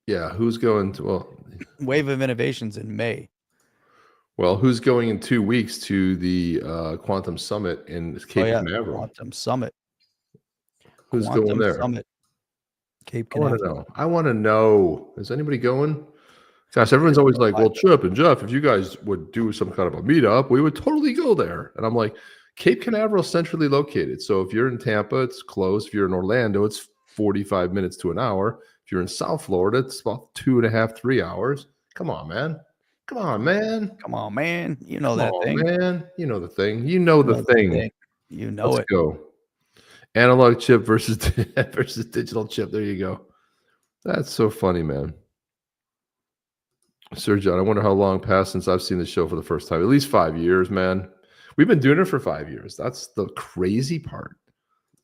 [SPEAKER 3] Yeah, who's going to
[SPEAKER 1] Wave of Innovation's in May.
[SPEAKER 3] Well, who's going in 2 weeks to the Quantum Summit in Cape Canaveral?
[SPEAKER 1] Quantum Summit.
[SPEAKER 3] Who's going there?
[SPEAKER 1] Summit. Cape Canaveral.
[SPEAKER 3] I want to know. Is anybody going? Gosh, everyone's always like, well, Chip and Jeff, if you guys would do some kind of a meetup, we would totally go there. And I'm like, Cape Canaveral is centrally located. So if you're in Tampa, it's close. If you're in Orlando, it's 45 minutes to an hour. If you're in South Florida, it's about 2.5, 3 hours. Come on, man. Come on, man.
[SPEAKER 1] Come on, man. You know that thing.
[SPEAKER 3] Man. You know the thing. You know the thing.
[SPEAKER 1] You know
[SPEAKER 3] Let's go. Analog chip versus digital chip. There you go. That's so funny, man. Sir John, I wonder how long passed since I've seen the show for the first time. At least 5 years, man. We've been doing it for 5 years. That's the crazy part.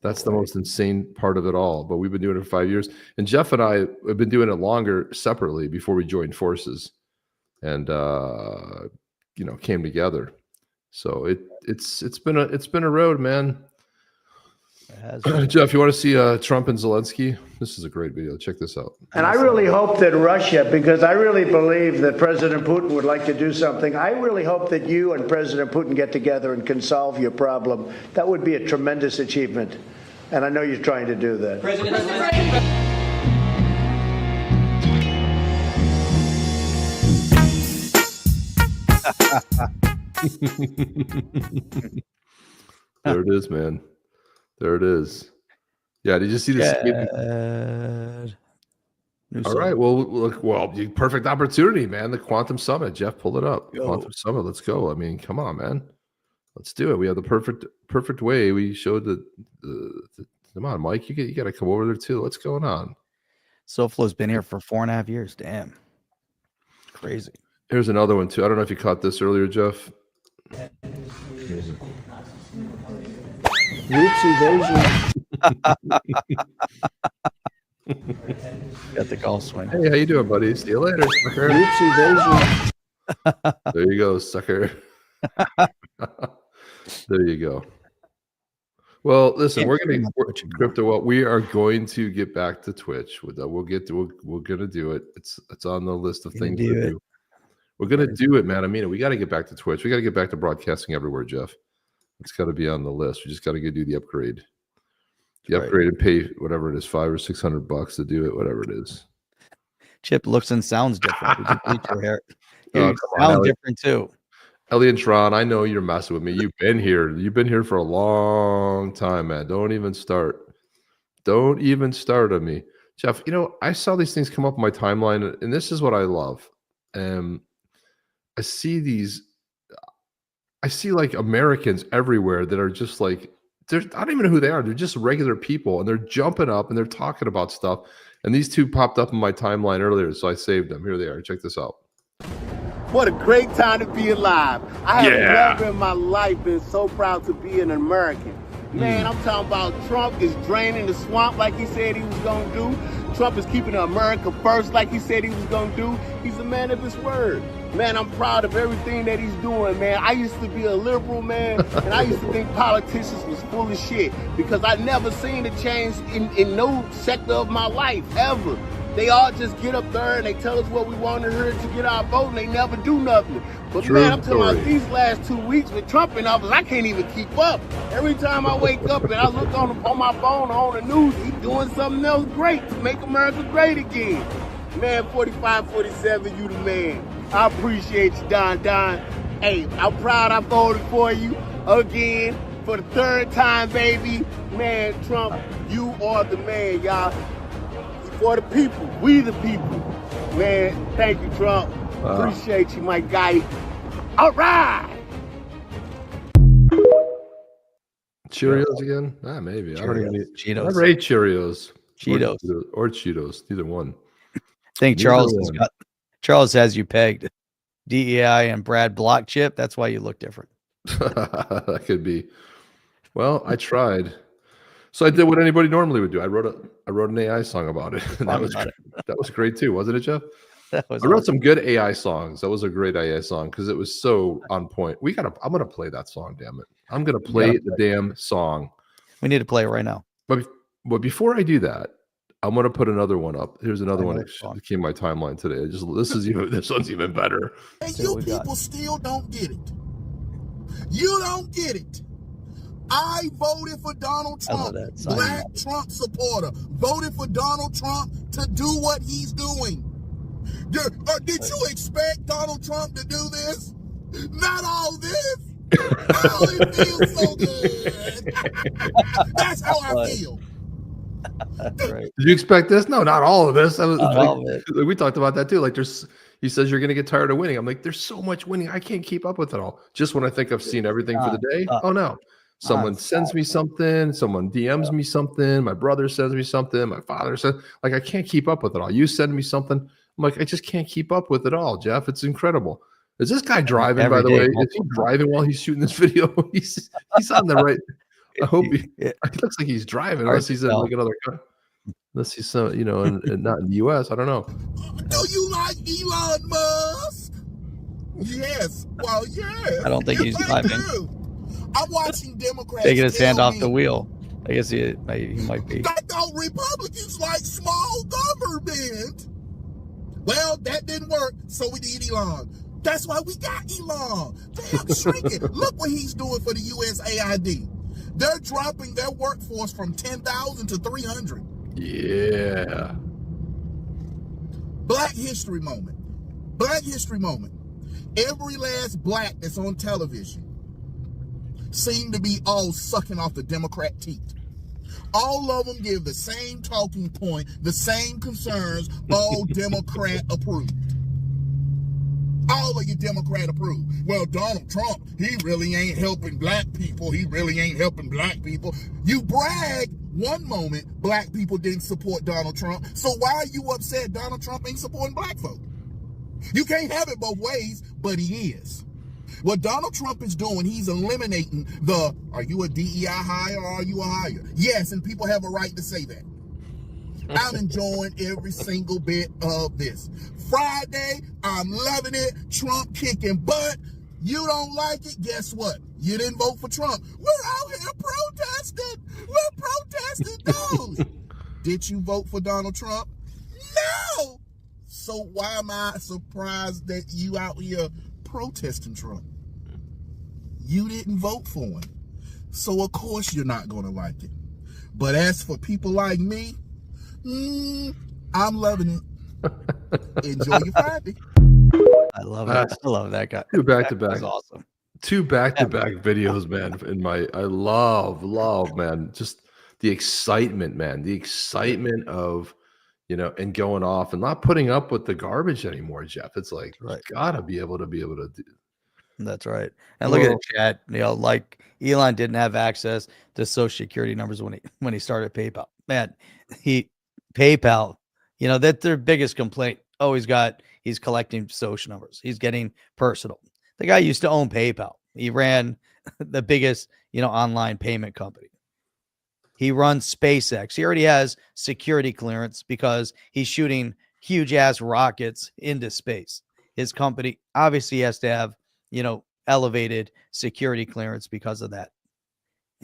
[SPEAKER 3] That's the most insane part of it all. But we've been doing it for 5 years. And Jeff and I have been doing it longer separately before we joined forces and came together. So it's been a road, man. Jeff, you want to see Trump and Zelensky? This is a great video. Check this out.
[SPEAKER 2] And I really hope that Russia, because I really believe that President Putin would like to do something, I really hope that you and President Putin get together and can solve your problem. That would be a tremendous achievement. And I know you're trying to do that.
[SPEAKER 4] President Zelensky.
[SPEAKER 3] There it is, man. There it is. Yeah, did you see this? All right. Well, look. Well, perfect opportunity, man. The Quantum Summit. Jeff, pull it up. Quantum Summit. Let's go. I mean, come on, man. Let's do it. We have the perfect way. We showed the come on, Mike. You got to come over there too. What's going on?
[SPEAKER 1] SoFlo's been here for 4.5 years. Damn. Crazy.
[SPEAKER 3] Here's another one too. I don't know if you caught this earlier, Jeff.
[SPEAKER 2] Roots evasion.
[SPEAKER 1] Got the golf swing.
[SPEAKER 3] Hey, how you doing, buddy? See you later, sucker. There you go, sucker. There you go. Well, listen, we're Crypto. Well, we are going to get back to Twitch. We're gonna do it. It's on the list of things to do. We're gonna do it, man. I mean, we got to get back to Twitch. We got to get back to broadcasting everywhere, Jeff. It's got to be on the list. We just got to go do the upgrade. Upgrade and pay whatever it is, $500 or $600 to do it, whatever it is.
[SPEAKER 1] Chip looks and sounds different. Your hair. You sound different too.
[SPEAKER 3] Ellie and Tron, I know you're messing with me. You've been here. You've been here for a long time, man. Don't even start. Don't even start on me. Jeff, I saw these things come up on my timeline, and this is what I love. I see like Americans everywhere that are just like, I don't even know who they are. They're just regular people, and they're jumping up and they're talking about stuff. And these two popped up in my timeline earlier, so I saved them. Here they are. Check this out.
[SPEAKER 4] What a great time to be alive. I have never in my life been so proud to be an American. Man, I'm talking about Trump is draining the swamp like he said he was going to do. Trump is keeping America first like he said he was going to do. He's a man of his word. Man, I'm proud of everything that he's doing, man. I used to be a liberal, man, and I used to think politicians was full of shit because I never seen a change in no sector of my life, ever. They all just get up there and they tell us what we want to hear to get our vote, and they never do nothing. But man, I'm talking about these last 2 weeks with Trump in office, I can't even keep up. Every time I wake up and I look on my phone or on the news, he's doing something else great to make America great again. Man, 45, 47, you the man. I appreciate you, Don. Hey, I'm proud I voted for you again for the third time, baby. Man, Trump, you are the man, y'all. For the people, we the people. Man, thank you, Trump. Appreciate you, my guy. All right.
[SPEAKER 3] Cheerios again? Maybe.
[SPEAKER 1] Cheerios.
[SPEAKER 3] I don't even eat
[SPEAKER 1] Cheetos.
[SPEAKER 3] I never ate Cheerios.
[SPEAKER 1] Cheetos.
[SPEAKER 3] Or Cheetos. Neither one.
[SPEAKER 1] I think Charles has you pegged. DEI and Brad Block Chip. That's why you look different.
[SPEAKER 3] That could be. Well, I tried. So I did what anybody normally would do. I wrote an AI song about it. And that was great too, wasn't it, Jeff? I wrote some good AI songs. That was a great AI song because it was so on point. I'm gonna play that song, damn it. I'm gonna play the damn song.
[SPEAKER 1] We need to play it right now.
[SPEAKER 3] But before I do that, I'm gonna put another one up. Here's another one that came my timeline today. This one's even better.
[SPEAKER 5] And you people still don't get it. You don't get it. I voted for Donald Trump, black Trump supporter, voted for Donald Trump to do what he's doing. Did you expect Donald Trump to do this? Not all this. Oh, it feels so good. That's how I feel.
[SPEAKER 3] Right. Did you expect this? No, not all of this. We talked about that too. Like he says you're going to get tired of winning. I'm like, there's so much winning. I can't keep up with it all. Just when I think I've seen everything for the day. Oh no. Someone sends me something, someone DMs me something, my brother sends me something, my father says, like, I can't keep up with it all. You send me something. I'm like, I just can't keep up with it all, Jeff. It's incredible. Is this guy driving, by the way? Is he driving while he's shooting this video? He's on the right. I hope it looks like he's driving, unless he's in like another country. Unless he's not in the US. I don't know.
[SPEAKER 5] Do you like Elon Musk? Yes. Well, yeah.
[SPEAKER 1] I don't think he's driving.
[SPEAKER 5] I'm watching Democrats
[SPEAKER 1] taking his hand off the wheel. I guess he might be.
[SPEAKER 5] I thought Republicans like small government. Well, that didn't work, so we need Elon. That's why we got Elon. Damn, shrinking. Look what he's doing for the USAID. They're dropping their workforce from 10,000 to 300.
[SPEAKER 3] Yeah.
[SPEAKER 5] Black History Moment. Black History Moment. Every last black that's on television seem to be all sucking off the Democrat teat. All of them give the same talking point, the same concerns, all Democrat approved. All of you Democrat approved. Well, Donald Trump, he really ain't helping black people. He really ain't helping black people. You brag one moment black people didn't support Donald Trump. So why are you upset Donald Trump ain't supporting black folk? You can't have it both ways, but he is. What Donald Trump is doing, he's eliminating the, are you a DEI hire or are you a hire? Yes, and people have a right to say that. I'm enjoying every single bit of this. Friday, I'm loving it. Trump kicking butt. You don't like it? Guess what? You didn't vote for Trump. We're out here protesting. We're protesting those. Did you vote for Donald Trump? No. So why am I surprised that you out here protesting Trump? You didn't vote for him. So of course you're not going to like it. But as for people like me, I'm loving it. Enjoy your Friday.
[SPEAKER 1] I love it. I love that guy.
[SPEAKER 3] Two back-to-back.
[SPEAKER 1] That's awesome.
[SPEAKER 3] Two back-to-back videos, man. I love, man, just the excitement, man. The excitement of, and going off and not putting up with the garbage anymore, Jeff. It's like,
[SPEAKER 1] right.
[SPEAKER 3] You gotta be able to do.
[SPEAKER 1] That's right. And look at the chat. Like Elon didn't have access to social security numbers when he started PayPal. Man, PayPal, that's their biggest complaint. Oh, he's collecting social numbers. He's getting personal. The guy used to own PayPal. He ran the biggest, online payment company. He runs SpaceX. He already has security clearance because he's shooting huge ass rockets into space. His company obviously has to have, elevated security clearance because of that.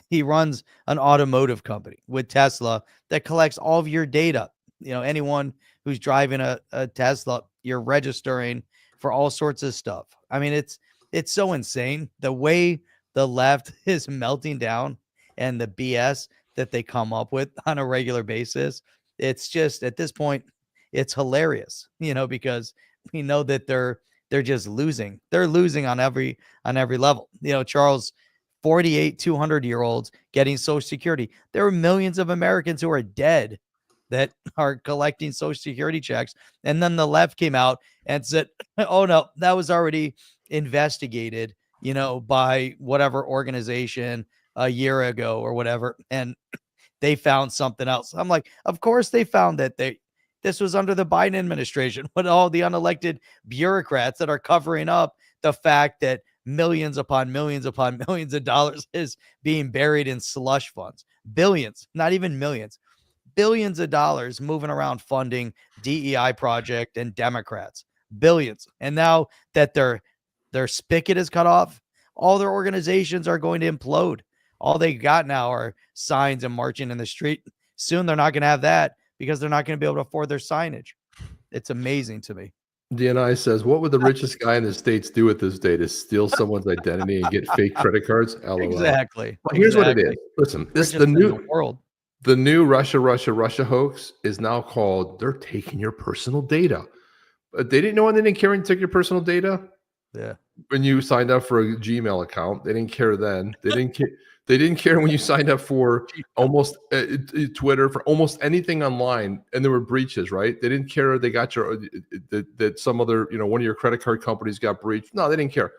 [SPEAKER 1] He runs an automotive company with Tesla that collects all of your data. Anyone who's driving a Tesla, you're registering for all sorts of stuff. I mean, it's so insane the way the left is melting down and the BS that they come up with on a regular basis. It's just, at this point, it's hilarious, because we know that they're just losing. They're losing on every level. Charles, 48 200-year-olds getting Social Security. There are millions of Americans who are dead that are collecting Social Security checks. And then the left came out and said, oh no, that was already investigated, by whatever organization a year ago or whatever. And they found something else. I'm like, of course they found that this was under the Biden administration, with all the unelected bureaucrats that are covering up the fact that millions upon millions upon millions of dollars is being buried in slush funds. Billions, not even millions, billions of dollars moving around funding DEI project and Democrats. Billions. And now that their spigot is cut off, all their organizations are going to implode. All they got now are signs and marching in the street. Soon they're not going to have that because they're not going to be able to afford their signage. It's amazing to me.
[SPEAKER 3] DNI says, what would the richest guy in the States do with this data? Steal someone's identity and get fake credit cards? LOL.
[SPEAKER 1] Exactly.
[SPEAKER 3] Well, here's what it is. Listen, the new Russia hoax is now called, they're taking your personal data. But they didn't know when they didn't care when they took your personal data.
[SPEAKER 1] Yeah.
[SPEAKER 3] When you signed up for a Gmail account, they didn't care then. They didn't care. They didn't care when you signed up for almost Twitter, for almost anything online, and there were breaches, right? They didn't care. They got that some other, one of your credit card companies got breached. No, they didn't care.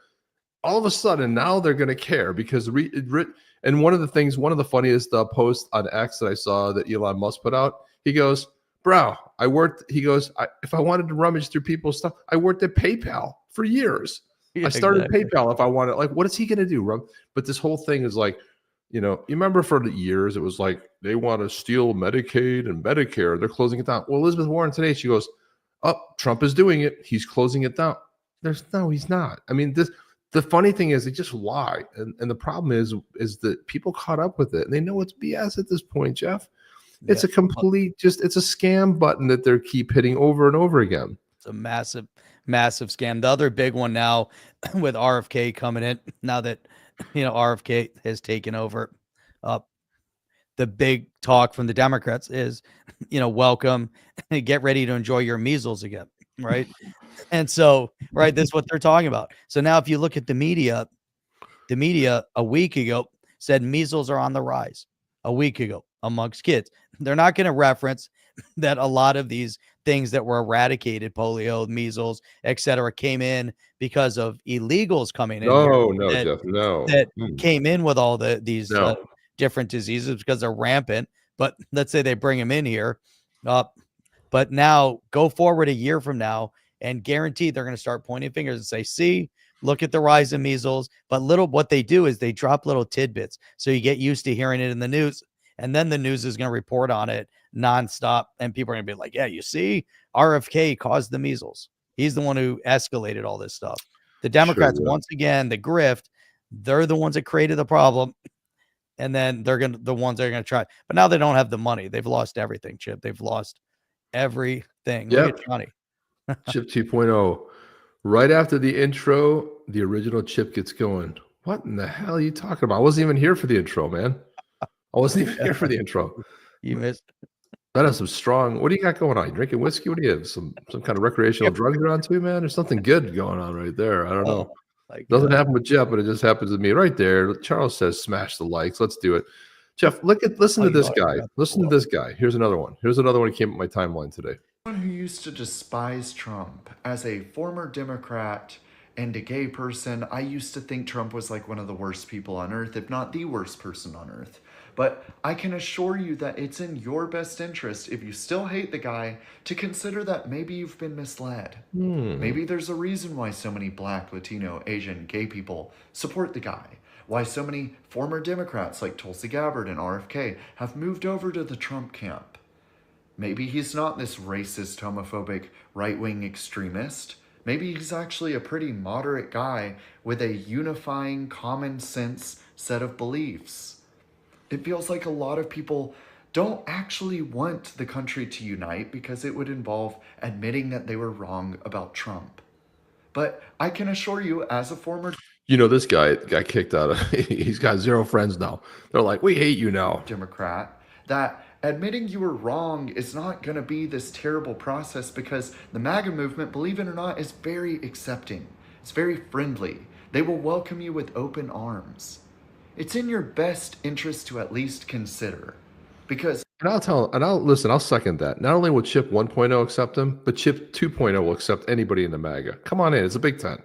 [SPEAKER 3] All of a sudden, now they're going to care because and one of the funniest posts on X that I saw that Elon Musk put out, he goes, bro, if I wanted to rummage through people's stuff, I worked at PayPal for years. I started PayPal if I wanted. Like, what is he going to do, Rob? But this whole thing is like, you remember for the years, it was like, they want to steal Medicaid and Medicare. They're closing it down. Well, Elizabeth Warren today, she goes, oh, Trump is doing it. He's closing it down. No, he's not. I mean, the funny thing is they just lie. And the problem is that people caught up with it and they know it's BS at this point, Jeff. It's a complete, it's a scam button that they keep hitting over and over again.
[SPEAKER 1] It's a massive scam. The other big one now with RFK coming in, now that, RFK has taken over, the big talk from the Democrats is, welcome, get ready to enjoy your measles again. Right. And so, right, this is what they're talking about. So now if you look at the media a week ago said measles are on the rise a week ago amongst kids. They're not going to reference that a lot of these things that were eradicated, polio, measles, etc., came in because of illegals coming in.
[SPEAKER 3] Jeff, no.
[SPEAKER 1] That came in with all these different diseases because they're rampant. But let's say they bring them in here. But now go forward a year from now and guarantee they're going to start pointing fingers and say, see, Look at the rise of measles. But what they do is they drop little tidbits. So you get used to hearing it in the news. And then the news is going to report on it nonstop. And people are going to be like, yeah, you see, RFK caused the measles. He's the one who escalated all this stuff. The Democrats, once again, the grift, they're the ones that created the problem. And then they're the ones that are going to try. But now they don't have the money. They've lost everything, Chip. They've lost everything.
[SPEAKER 3] Yep.
[SPEAKER 1] Look at Johnny.
[SPEAKER 3] Chip 2.0. Right after the intro, the original Chip gets going. What in the hell are you talking about? I wasn't even here for the intro, man. I wasn't even here for the intro.
[SPEAKER 1] You missed.
[SPEAKER 3] That is some strong. What do you got going on? You drinking whiskey? What do you have? Some kind of recreational drugs around too, man? There's something good going on right there. I don't know. Doesn't happen with Jeff, but it just happens with me right there. Charles says, "Smash the likes. Let's do it." Jeff, listen to this guy. Listen to this guy. Here's another one. Here's another one. He came up my timeline today.
[SPEAKER 6] Someone who used to despise Trump as a former Democrat and a gay person, I used to think Trump was like one of the worst people on earth, if not the worst person on earth. But I can assure you that it's in your best interest, if you still hate the guy, to consider that maybe you've been misled. Maybe there's a reason why so many Black, Latino, Asian, gay people support the guy. Why so many former Democrats like Tulsi Gabbard and RFK have moved over to the Trump camp. Maybe he's not this racist, homophobic, right-wing extremist. Maybe he's actually a pretty moderate guy with a unifying, common sense set of beliefs. It feels like a lot of people don't actually want the country to unite because it would involve admitting that they were wrong about Trump. But I can assure you, as a former
[SPEAKER 3] this guy got kicked out of he's got 0 friends now. They're like, we hate you now.
[SPEAKER 6] Democrat, that admitting you were wrong is not going to be this terrible process, because the MAGA movement, believe it or not, is very accepting. It's very friendly. They will welcome you with open arms. It's in your best interest to at least consider, because
[SPEAKER 3] I'll second that. Not only will Chip 1.0 accept him, but Chip 2.0 will accept anybody in the MAGA. Come on in. It's a big tent.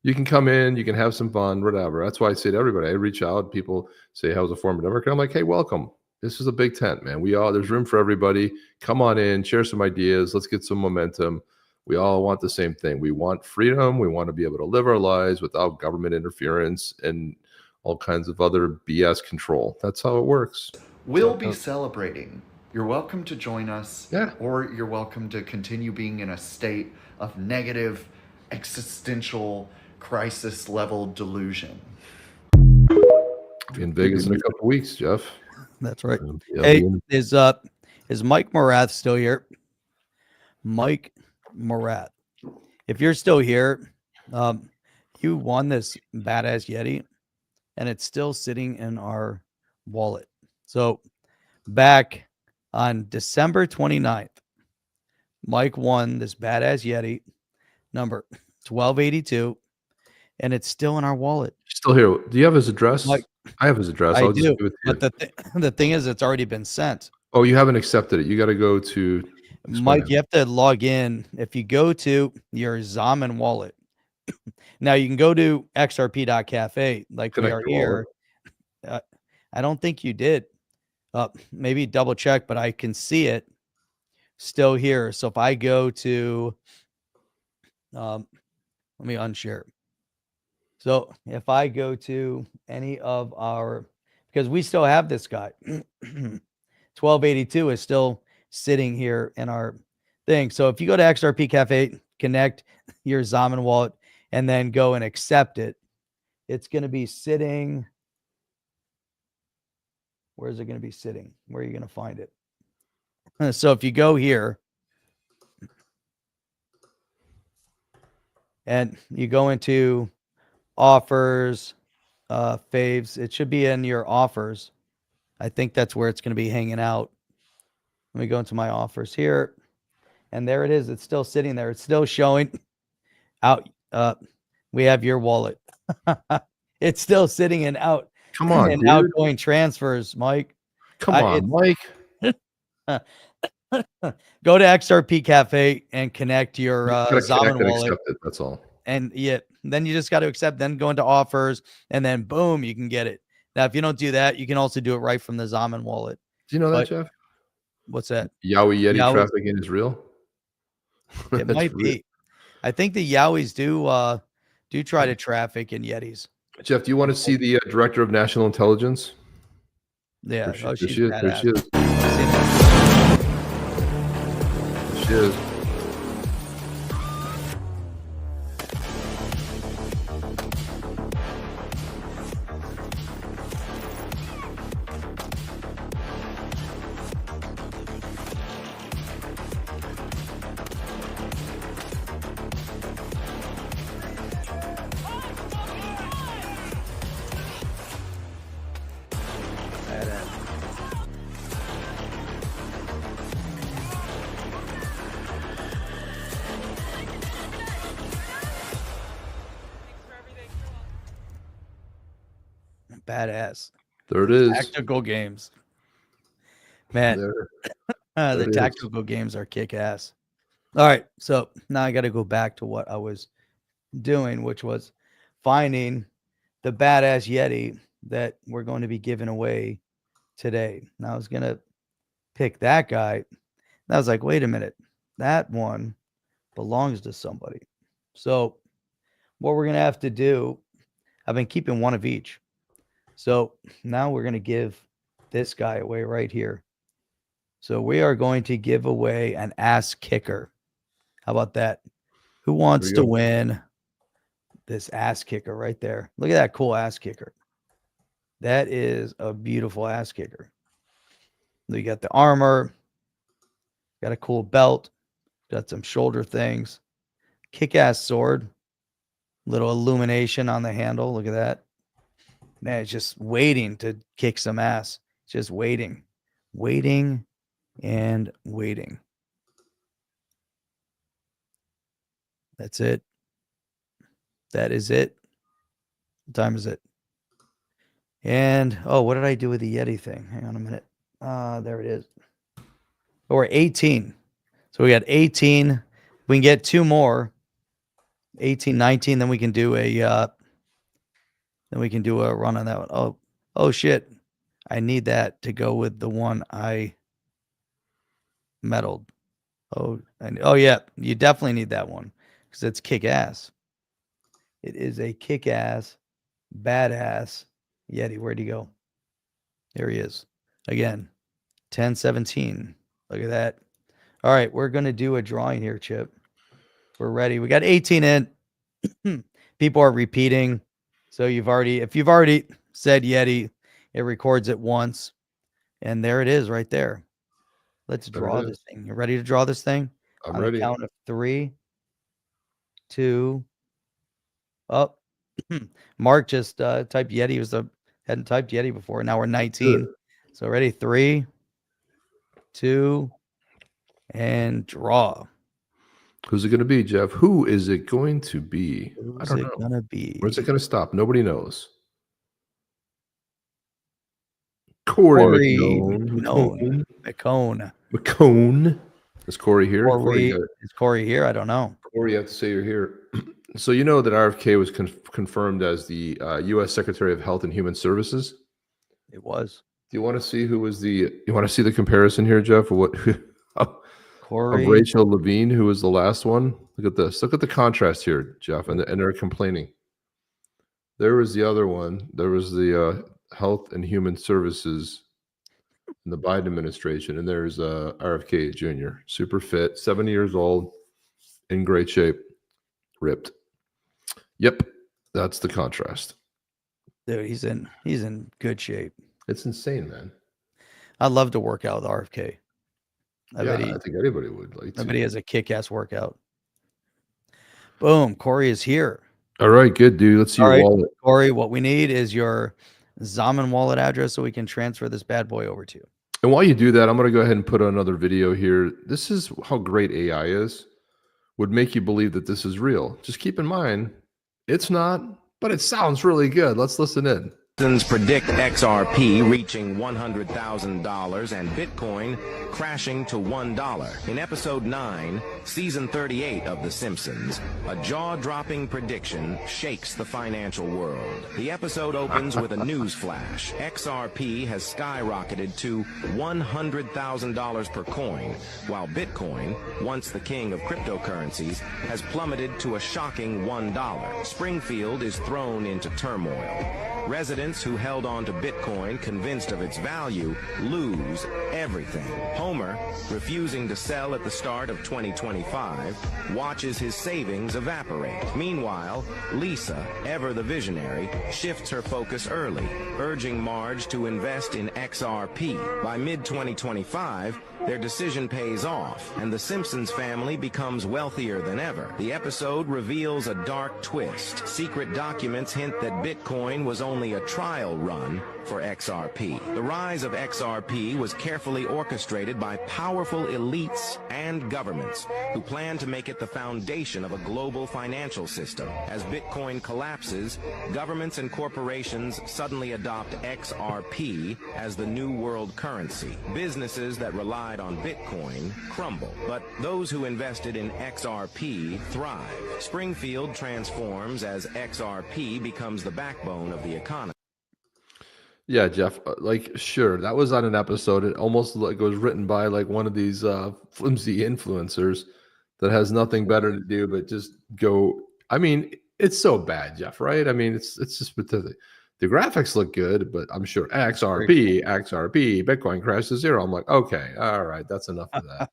[SPEAKER 3] You can come in, you can have some fun, whatever. That's why I say to everybody, I reach out, people say, how's a former Democrat? I'm like, hey, welcome. This is a big tent, man. There's room for everybody. Come on in, share some ideas. Let's get some momentum. We all want the same thing. We want freedom. We want to be able to live our lives without government interference and all kinds of other BS control. That's how it works.
[SPEAKER 6] We'll be celebrating. You're welcome to join us,
[SPEAKER 3] yeah,
[SPEAKER 6] or you're welcome to continue being in a state of negative, existential, crisis level delusion.
[SPEAKER 3] Be in Vegas in a couple of weeks, Jeff.
[SPEAKER 1] That's right. Hey, is Mike Morath still here? Mike Morath, if you're still here, you won this badass Yeti, and it's still sitting in our wallet. So back on December 29th, Mike won this badass Yeti, number 1282, and it's still in our wallet.
[SPEAKER 3] Still here. Do you have his address?
[SPEAKER 1] Mike,
[SPEAKER 3] I have his address.
[SPEAKER 1] I do, but the thing is, it's already been sent.
[SPEAKER 3] Oh, you haven't accepted it. You got to go to
[SPEAKER 1] Mike. You have to log in. If you go to your Zaman wallet, now you can go to XRP.cafe like we are here. I don't think you did. Maybe double check, but I can see it still here. So if I go to, let me unshare. So if I go to any of because we still have this guy, 1282 is still sitting here in our thing. So if you go to XRP.cafe, connect your Zaman wallet, and then go and accept it, it's going to be sitting. Where is it going to be sitting? Where are you going to find it? So if you go here and you go into offers, faves, it should be in your offers. I think that's where it's going to be hanging out. Let me go into my offers here. And there it is. It's still sitting there. It's still showing out. We have your wallet. It's still sitting in out.
[SPEAKER 3] Come on,
[SPEAKER 1] and
[SPEAKER 3] dude.
[SPEAKER 1] Outgoing transfers, Mike.
[SPEAKER 3] Come on, Mike.
[SPEAKER 1] Go to XRP Cafe and connect your Zaman wallet.
[SPEAKER 3] That's all.
[SPEAKER 1] And then you just got to accept. Then go into offers, and then boom, you can get it. Now, if you don't do that, you can also do it right from the Zaman wallet.
[SPEAKER 3] Do you know that, Jeff?
[SPEAKER 1] What's that?
[SPEAKER 3] Yeti trafficking is real.
[SPEAKER 1] It might be. I think the Yowies do do try to traffic in Yetis.
[SPEAKER 3] Jeff, do you want to see the director of national intelligence?
[SPEAKER 1] Yeah.
[SPEAKER 3] There
[SPEAKER 1] Oh,
[SPEAKER 3] she
[SPEAKER 1] she's
[SPEAKER 3] is.
[SPEAKER 1] badass.
[SPEAKER 3] There she is.
[SPEAKER 1] I've seen that.
[SPEAKER 3] There she is.
[SPEAKER 1] Badass.
[SPEAKER 3] There it is.
[SPEAKER 1] Tactical games. Man,
[SPEAKER 3] There
[SPEAKER 1] the
[SPEAKER 3] it is.
[SPEAKER 1] tactical games are kick ass. All right. So now I got to go back to what I was doing, which was finding the badass Yeti that we're going to be giving away today. Now I was going to pick that guy. And I was like, wait a minute. That one belongs to somebody. So what we're going to have to do, I've been keeping one of each. So now we're going to give this guy away right here. So we are going to give away an ass kicker. How about that? Who wants to win this ass kicker right there? Look at that cool ass kicker. That is a beautiful ass kicker. You got the armor, got a cool belt, got some shoulder things, kick-ass sword, little illumination on the handle. Look at that. Man, it's just waiting to kick some ass. Just waiting and waiting. That's it. That is it. What time is it? And, oh, what did I do with the Yeti thing? Hang on a minute. There it is. Oh, we're 18. So we got 18. We can get two more. 18, 19. Then we can do a run on that one. Oh shit. I need that to go with the one I meddled. Oh yeah, you definitely need that one because it's kick ass. It is a kick ass, badass Yeti. Where'd he go? There he is. Again, 1017. Look at that. All right, we're gonna do a drawing here, Chip. We're ready. We got 18 in. People are repeating. So if you've already said Yeti, it records it once. And there it is right there. Let's draw this thing. You ready to draw this thing?
[SPEAKER 3] I'm
[SPEAKER 1] On
[SPEAKER 3] ready.
[SPEAKER 1] the count of 3, 2, up. Mark just typed Yeti. Hadn't typed Yeti before. Now we're 19.
[SPEAKER 3] Good.
[SPEAKER 1] So ready? 3, 2, and draw.
[SPEAKER 3] Who's it going to be, Jeff? Who is it going to be?
[SPEAKER 1] Who's it gonna be?
[SPEAKER 3] Where's it going to stop? Nobody knows. Corey
[SPEAKER 1] McCone.
[SPEAKER 3] McCone. Is Corey here?
[SPEAKER 1] Is Corey here? I don't know.
[SPEAKER 3] Corey, you have to say you're here. So you know that RFK was confirmed as the U.S. Secretary of Health and Human Services.
[SPEAKER 1] It was.
[SPEAKER 3] Do you want to see who was the? You want to see the comparison here, Jeff? Or what?
[SPEAKER 1] Corey.
[SPEAKER 3] Of Rachel Levine, who was the last one. Look at this. Look at the contrast here, Jeff, and they're complaining. There was the other one. There was the Health and Human Services in the Biden administration, and there's RFK Jr. Super fit, 70 years old, in great shape, ripped. Yep, that's the contrast.
[SPEAKER 1] Dude, he's in good shape.
[SPEAKER 3] It's insane, man.
[SPEAKER 1] I'd love to work out with RFK. I
[SPEAKER 3] think anybody would like to.
[SPEAKER 1] I bet he has a kick-ass workout. Boom, Corey is here.
[SPEAKER 3] All right, good, dude. Let's see your wallet.
[SPEAKER 1] Corey, what we need is your Zaman wallet address so we can transfer this bad boy over to you.
[SPEAKER 3] And while you do that, I'm going to go ahead and put another video here. This is how great AI is. Would make you believe that this is real. Just keep in mind, it's not, but it sounds really good. Let's listen in.
[SPEAKER 7] Predict XRP reaching $100,000 and Bitcoin crashing to $1. In episode 9, season 38 of The Simpsons, a jaw-dropping prediction shakes the financial world. The episode opens with a news flash. XRP has skyrocketed to $100,000 per coin, while Bitcoin, once the king of cryptocurrencies, has plummeted to a shocking $1. Springfield is thrown into turmoil. Residents who held on to Bitcoin, convinced of its value, lose everything. Homer, refusing to sell at the start of 2025, watches his savings evaporate. Meanwhile, Lisa, ever the visionary, shifts her focus early, urging Marge to invest in XRP. By mid-2025, their decision pays off, and the Simpsons family becomes wealthier than ever. The episode reveals a dark twist. Secret documents hint that Bitcoin was only a trial run for XRP. The rise of XRP was carefully orchestrated by powerful elites and governments who plan to make it the foundation of a global financial system. As Bitcoin collapses, governments and corporations suddenly adopt XRP as the new world currency. Businesses that relied on Bitcoin crumble, but those who invested in XRP thrive. Springfield transforms as XRP becomes the backbone of the economy.
[SPEAKER 3] Yeah, Jeff, like, sure, that was on an episode. It almost like it was written by like one of these flimsy influencers that has nothing better to do but just go. I mean, it's so bad, Jeff, right? I mean, it's just pathetic. The graphics look good, but I'm sure XRP, Bitcoin crashed to zero. I'm like, okay, all right, that's enough of that.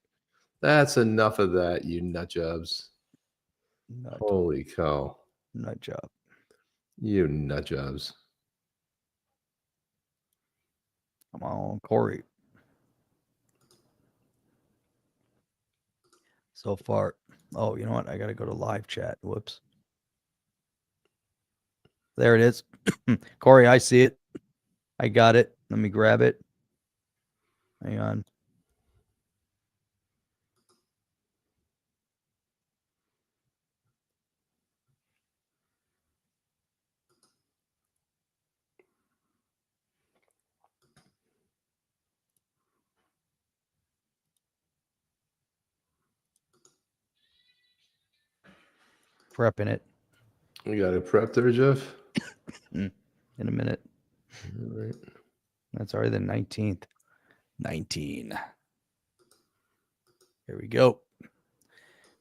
[SPEAKER 3] That's enough of that, you nut jobs. Holy cow.
[SPEAKER 1] Nut job.
[SPEAKER 3] You nut jobs.
[SPEAKER 1] Come on, Corey. So far. Oh, you know what? I got to go to live chat. Whoops. There it is. Corey, I see it. I got it. Let me grab it. Hang on. Prepping it.
[SPEAKER 3] You got it prepped there, Jeff?
[SPEAKER 1] In a minute.
[SPEAKER 3] All right.
[SPEAKER 1] That's already the 19th. 19. Here we go.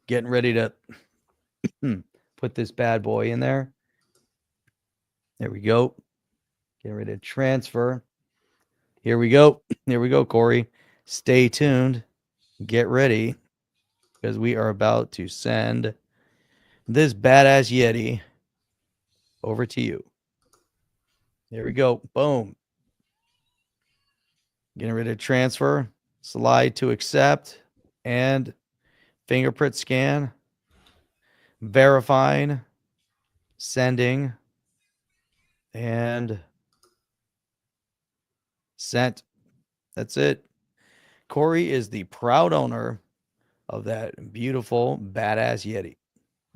[SPEAKER 1] Getting ready to put this bad boy in there. There we go. Getting ready to transfer. Here we go. Here we go, Corey. Stay tuned. Get ready, because we are about to send this badass Yeti over to you. There we go. Boom. Getting ready to transfer. Slide to accept. And fingerprint scan. Verifying. Sending. And sent. That's it. Corey is the proud owner of that beautiful, badass Yeti.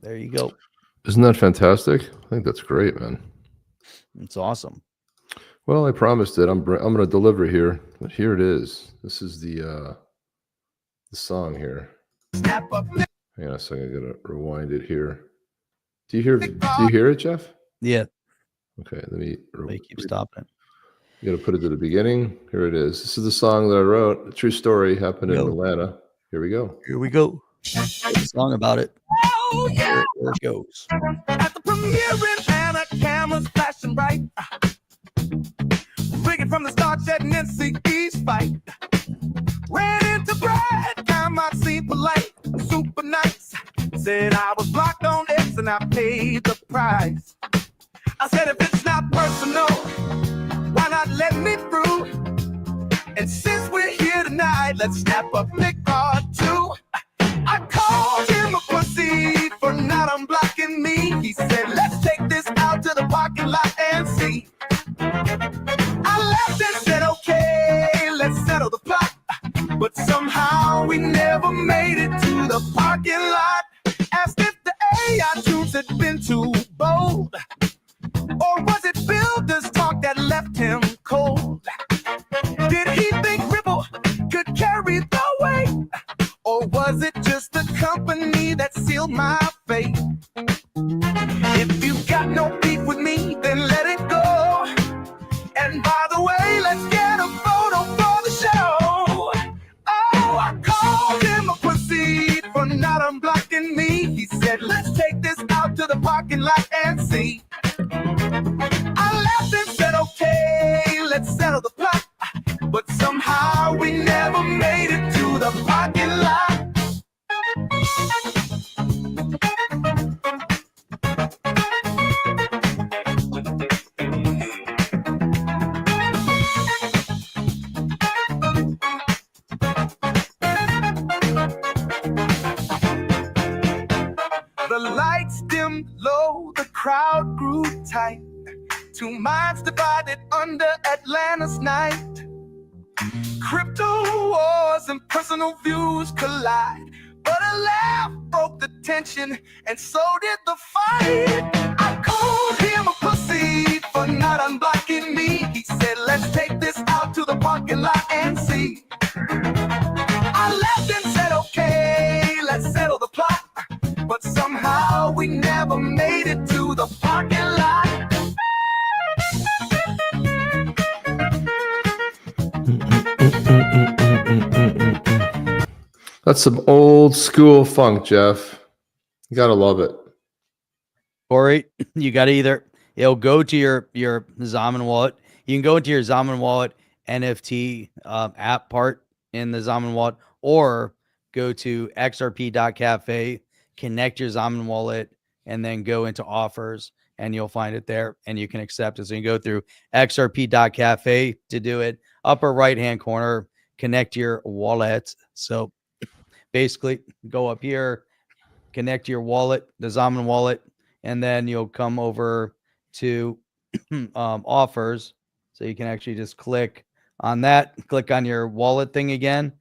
[SPEAKER 1] There you go.
[SPEAKER 3] Isn't that fantastic? I think that's great, man.
[SPEAKER 1] It's awesome.
[SPEAKER 3] Well, I promised it. I'm going to deliver here, but here it is. This is the song here. Hang on a second. I got to rewind it here. Do you hear it, Jeff?
[SPEAKER 1] Yeah.
[SPEAKER 3] Okay, let me.
[SPEAKER 1] They keep stopping it.
[SPEAKER 3] You got to put it to the begining. Here it is. This is the song that I wrote. A true story happened in Atlanta. Here we go.
[SPEAKER 1] Here we go. There's a song about it. Oh, yeah. There it goes.
[SPEAKER 8] At the premiere in Atlanta, cameras flashing bright. Rigging from the start, shedding NCE's fight. Ran into Brad, time I seemed polite and super nice. Said I was blocked on X and I paid the price. I said if it's not personal, why not let me through? And since we're here tonight, let's snap up Nick Part 2. I called him a pussy for not unblocking me. He said, let's take this out to the parking lot and see. I laughed and said, okay, let's settle the plot. But somehow we never made it to the parking lot. Asked if the AI tunes had been too bold. Or was it builder's talk that left him cold? Did he think Ripple could carry the seal my fate. If you've got no beef with me, then let it go. And by the way, let's get a photo for the show. Oh, I called him a pussy for not unblocking me. He said, let's take this out to the parking lot and see. I laughed and said, okay, let's settle the plot. But somehow we never made it to the parking lot. The lights dimmed low, the crowd grew tight. Two minds divided under Atlanta's night. Crypto wars and personal views collide. But a laugh broke the tension, and so did the fight. I called him a pussy for not unblocking me. He said, let's take this out to the parking lot and see. I laughed and said, okay, let's settle the plot. But somehow we never made it to the parking lot.
[SPEAKER 3] That's some old school funk, Jeff. You gotta love it.
[SPEAKER 1] Corey, you got to it'll go to your Zaman wallet. You can go into your Zaman wallet NFT app part in the Zaman wallet, or go to XRP.cafe, connect your Zaman wallet, and then go into offers, and you'll find it there, and you can accept it. So you can go through XRP.cafe to do it. Upper right-hand corner, connect your wallet. So basically, go up here, connect your wallet, the Zaman wallet, and then you'll come over to offers. So you can actually just click on that, click on your wallet thing again,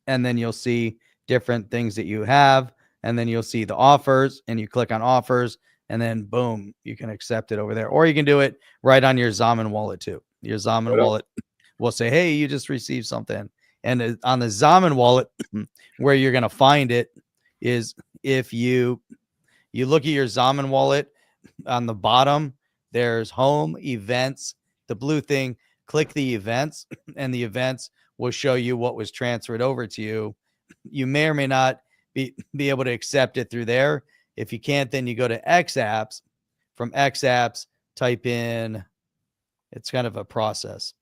[SPEAKER 1] and then you'll see different things that you have. And then you'll see the offers, and you click on offers, and then boom, you can accept it over there. Or you can do it right on your Zaman wallet too. Your Zaman wallet will say, hey, you just received something. And on the Zaman wallet, where you're going to find it is if you look at your Zaman wallet on the bottom, there's home, events, the blue thing, click the events, and the events will show you what was transferred over to you. You may or may not be able to accept it through there. If you can't, then you go to X apps. From X apps, type in, it's kind of a process,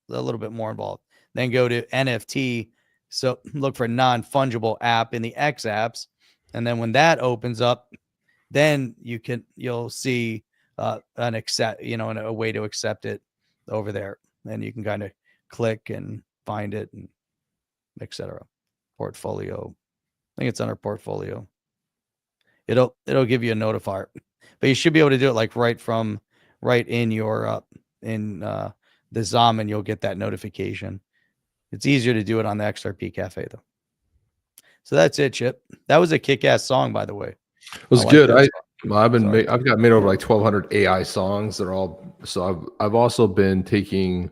[SPEAKER 1] a little bit more involved. Then go to NFT. So look for non-fungible app in the X apps. And then when that opens up, then you'll see an accept, a way to accept it over there. And you can kind of click and find it, and etc. Portfolio. I think it's under portfolio. It'll give you a notifier, but you should be able to do it like right in your the Zaman. You'll get that notification. It's easier to do it on the XRP.cafe though. So that's it, Chip. That was a kick-ass song, by the way.
[SPEAKER 3] It was good. I've got made over like 1,200 AI songs. They're all, so I've also been taking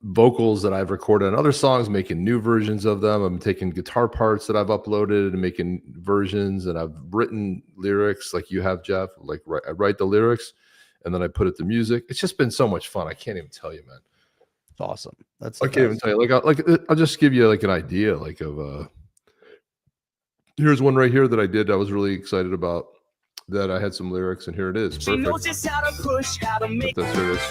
[SPEAKER 3] vocals that I've recorded on other songs, making new versions of them. I'm taking guitar parts that I've uploaded and making versions, and I've written lyrics like you have, Jeff. Like I write the lyrics and then I put it to music. It's just been so much fun. I can't even tell you, man.
[SPEAKER 1] It's awesome. I
[SPEAKER 3] can't even tell you. I'll just give you like an idea, like of here's one right here that I did. I was really excited about, that I had some lyrics, and here it is. Perfect.
[SPEAKER 8] She knows just how to push, how to make.
[SPEAKER 3] Here it is.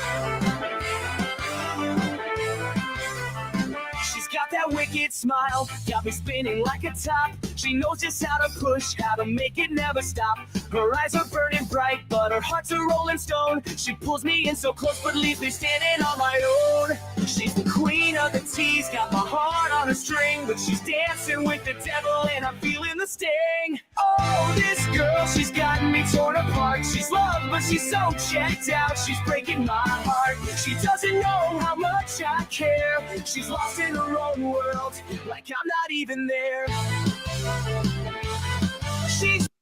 [SPEAKER 8] That wicked smile got me spinning like a top. She knows just how to push, how to make it never stop. Her eyes are burning bright, but her heart's a rolling stone. She pulls me in so close, but leaves me standing on my own. She's the queen of the tease, got my heart on a string, but she's dancing with the devil, and I'm feeling the sting. Oh, this girl, she's gotten me torn apart. She's loved, but she's so checked out. She's breaking my heart. She doesn't know how much I care. She's lost in her own world, like I'm not even there.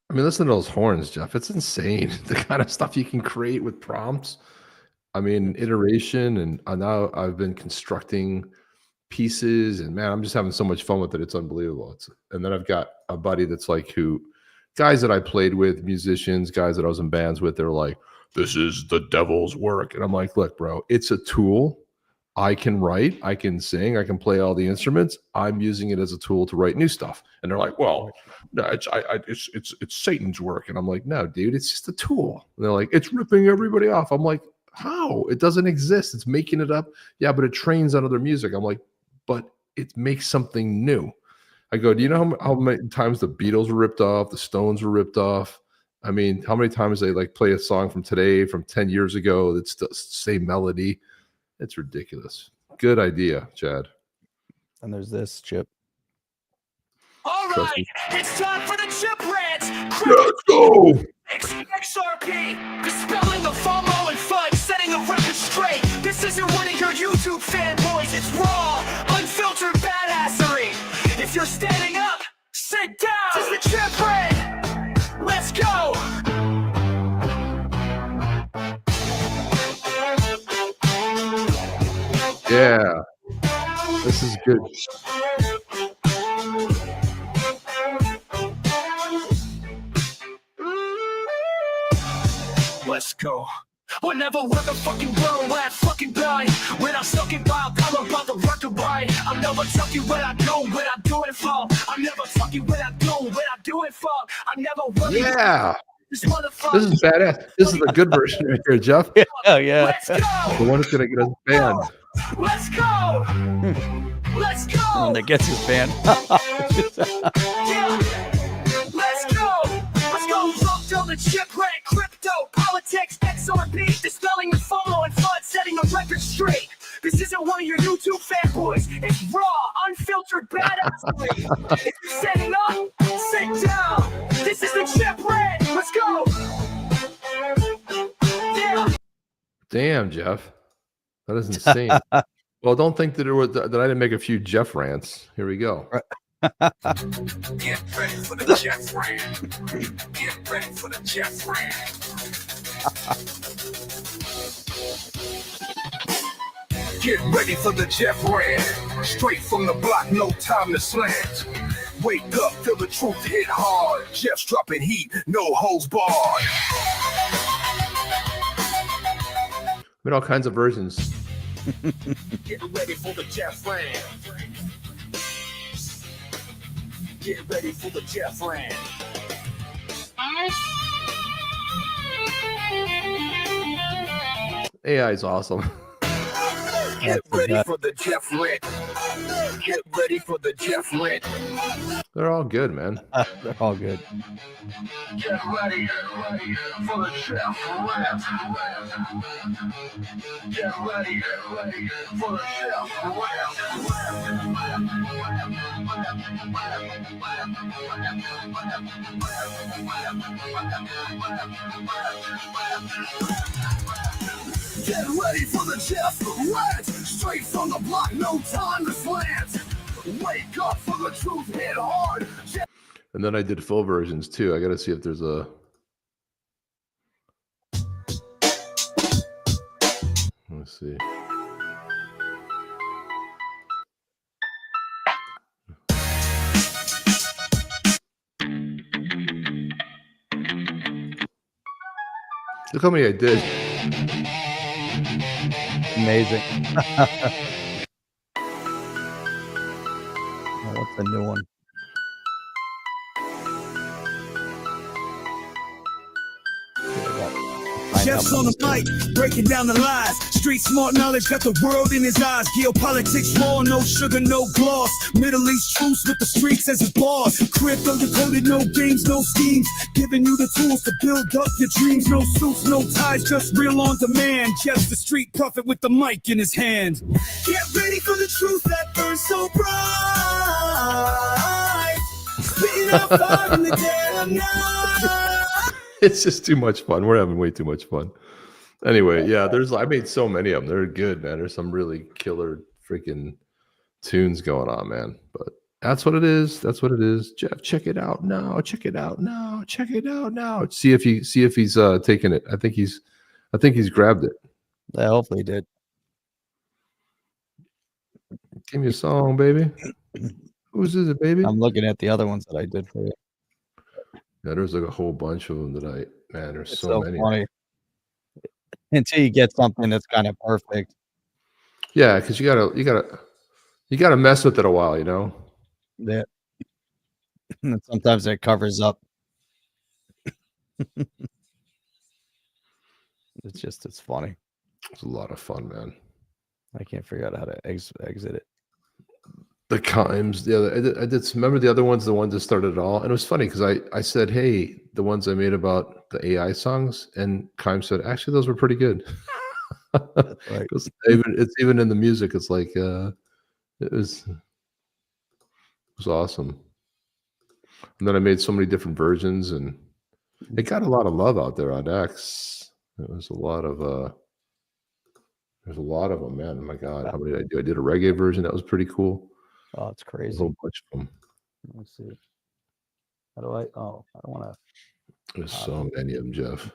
[SPEAKER 3] I mean, listen to those horns, Jeff. It's insane, the kind of stuff you can create with prompts. I mean, iteration, and now I've been constructing pieces, and man, I'm just having so much fun with it. It's unbelievable. And then I've got a buddy that's like, guys that I played with, musicians, guys that I was in bands with, they're like, this is the devil's work. And I'm like, look, bro, it's a tool. I can write, I can sing, I can play all the instruments. I'm using it as a tool to write new stuff. And they're like, well, no, it's Satan's work. And I'm like, no, dude, it's just a tool. And they're like, it's ripping everybody off. I'm like, how? It doesn't exist. It's making it up. Yeah, but it trains on other music. I'm like, but it makes something new. I go, do you know how many times the Beatles were ripped off, the Stones were ripped off? I mean, how many times they like play a song from today, from 10 years ago, that's the same melody? It's ridiculous. Good idea, Chad.
[SPEAKER 1] And there's this, Chip.
[SPEAKER 8] All right, it's time for the Chip Rant.
[SPEAKER 3] Let's go.
[SPEAKER 8] XRP, dispelling the FOMO and fun, setting the record straight. This isn't one of your YouTube fanboys. It's raw, unfiltered badassery. If you're standing up, sit down. This is the Chip Rant. Let's go.
[SPEAKER 3] Yeah, this is good.
[SPEAKER 8] Let's go. Whenever we're the fucking world, when I fucking die. When I'm stuck in wild, I'm about to rock the ride. I'm never talking when I go, when I do it fall. I'm never talking when I go, when I do it fall. I'm never worried.
[SPEAKER 3] Yeah. This is badass. This is the good version right there, Jeff.
[SPEAKER 1] Oh, yeah.
[SPEAKER 8] Let's go.
[SPEAKER 3] The one that's going to get us banned.
[SPEAKER 8] Let's go. Let's go.
[SPEAKER 1] One that gets his banned.
[SPEAKER 8] Yeah. Let's go. Let's go. Fuck on the Chip Rant, crypto, politics, XRP, dispelling the FOMO and fun, setting the record straight. This isn't one of your YouTube fanboys. It's raw, unfiltered badassery. If you're setting up, sit down. This is the Chip Rant. Let's go. Yeah.
[SPEAKER 3] Damn, Jeff. That is insane. Well, don't think that that I didn't make a few Jeff rants. Here we go.
[SPEAKER 8] Get ready for the Jeff Rant. Get ready for the Jeff Rant. Get ready for the Jeff Rant. Straight from the block, no time to slant. Wake up, feel the truth hit hard. Jeff's dropping heat, no holds barred.
[SPEAKER 3] Made all kinds of versions.
[SPEAKER 8] Get ready for the Jeff Rant. Get ready for the Jeff Rant.
[SPEAKER 3] AI is awesome.
[SPEAKER 8] Get ready for the Jeff Rant. Get ready for the Jeff Rant.
[SPEAKER 3] They're all good, man.
[SPEAKER 1] They're all good.
[SPEAKER 8] Get ready for the Jeff Rant. Get ready for the Jeff Get ready for the Jeff Rant. Straight from the block, no time to slant. Wake up for the truth, hit hard.
[SPEAKER 3] And then I did full versions too. I got to see if there's a. Let's see. Look how many I did.
[SPEAKER 1] Amazing. Oh, what's the new one?
[SPEAKER 8] Jeff's on the mic, breaking down the lies. Street smart knowledge got the world in his eyes. Geopolitics raw, no sugar, no gloss. Middle East truce with the streets as his boss. Crypto decoded, no games, no schemes. Giving you the tools to build up your dreams. No suits, no ties, just real on demand. Jeff's the street prophet with the mic in his hand. Get ready for the truth that burns so bright. Spitting out fire in the dead of night.
[SPEAKER 3] It's just too much fun. We're having way too much fun. Anyway, yeah, I made so many of them. They're good, man. There's some really killer freaking tunes going on, man. But that's what it is. That's what it is. Jeff, check it out now. Check it out now. Check it out now. See if he's taking it. I think he's grabbed it.
[SPEAKER 1] I hopefully did.
[SPEAKER 3] Give me a song, baby. Who's is it, baby?
[SPEAKER 1] I'm looking at the other ones that I did for you.
[SPEAKER 3] Yeah, there's like a whole bunch of them that man, there's
[SPEAKER 1] It's
[SPEAKER 3] so
[SPEAKER 1] so
[SPEAKER 3] many.
[SPEAKER 1] funny. Until you get something that's kind of perfect.
[SPEAKER 3] Yeah, because you gotta mess with it a while, you know.
[SPEAKER 1] Yeah. And sometimes it covers up. It's funny.
[SPEAKER 3] It's a lot of fun, man.
[SPEAKER 1] I can't figure out how to exit it.
[SPEAKER 3] The Chimes, I did remember the other ones, the ones that started it all. And it was funny because I said, hey, the ones I made about the AI songs, and Chimes said, actually, those were pretty good.
[SPEAKER 1] That's right.
[SPEAKER 3] It's even in the music, it's like it was awesome. And then I made so many different versions, and it got a lot of love out there on X. It was a lot of there's a lot of them, man. Oh my God, how many did I do? I did a reggae version that was pretty cool.
[SPEAKER 1] Oh, it's
[SPEAKER 3] A
[SPEAKER 1] crazy.
[SPEAKER 3] whole bunch of them.
[SPEAKER 1] Let's see. How do I? Oh, I don't want to.
[SPEAKER 3] There's so many of them, Jeff.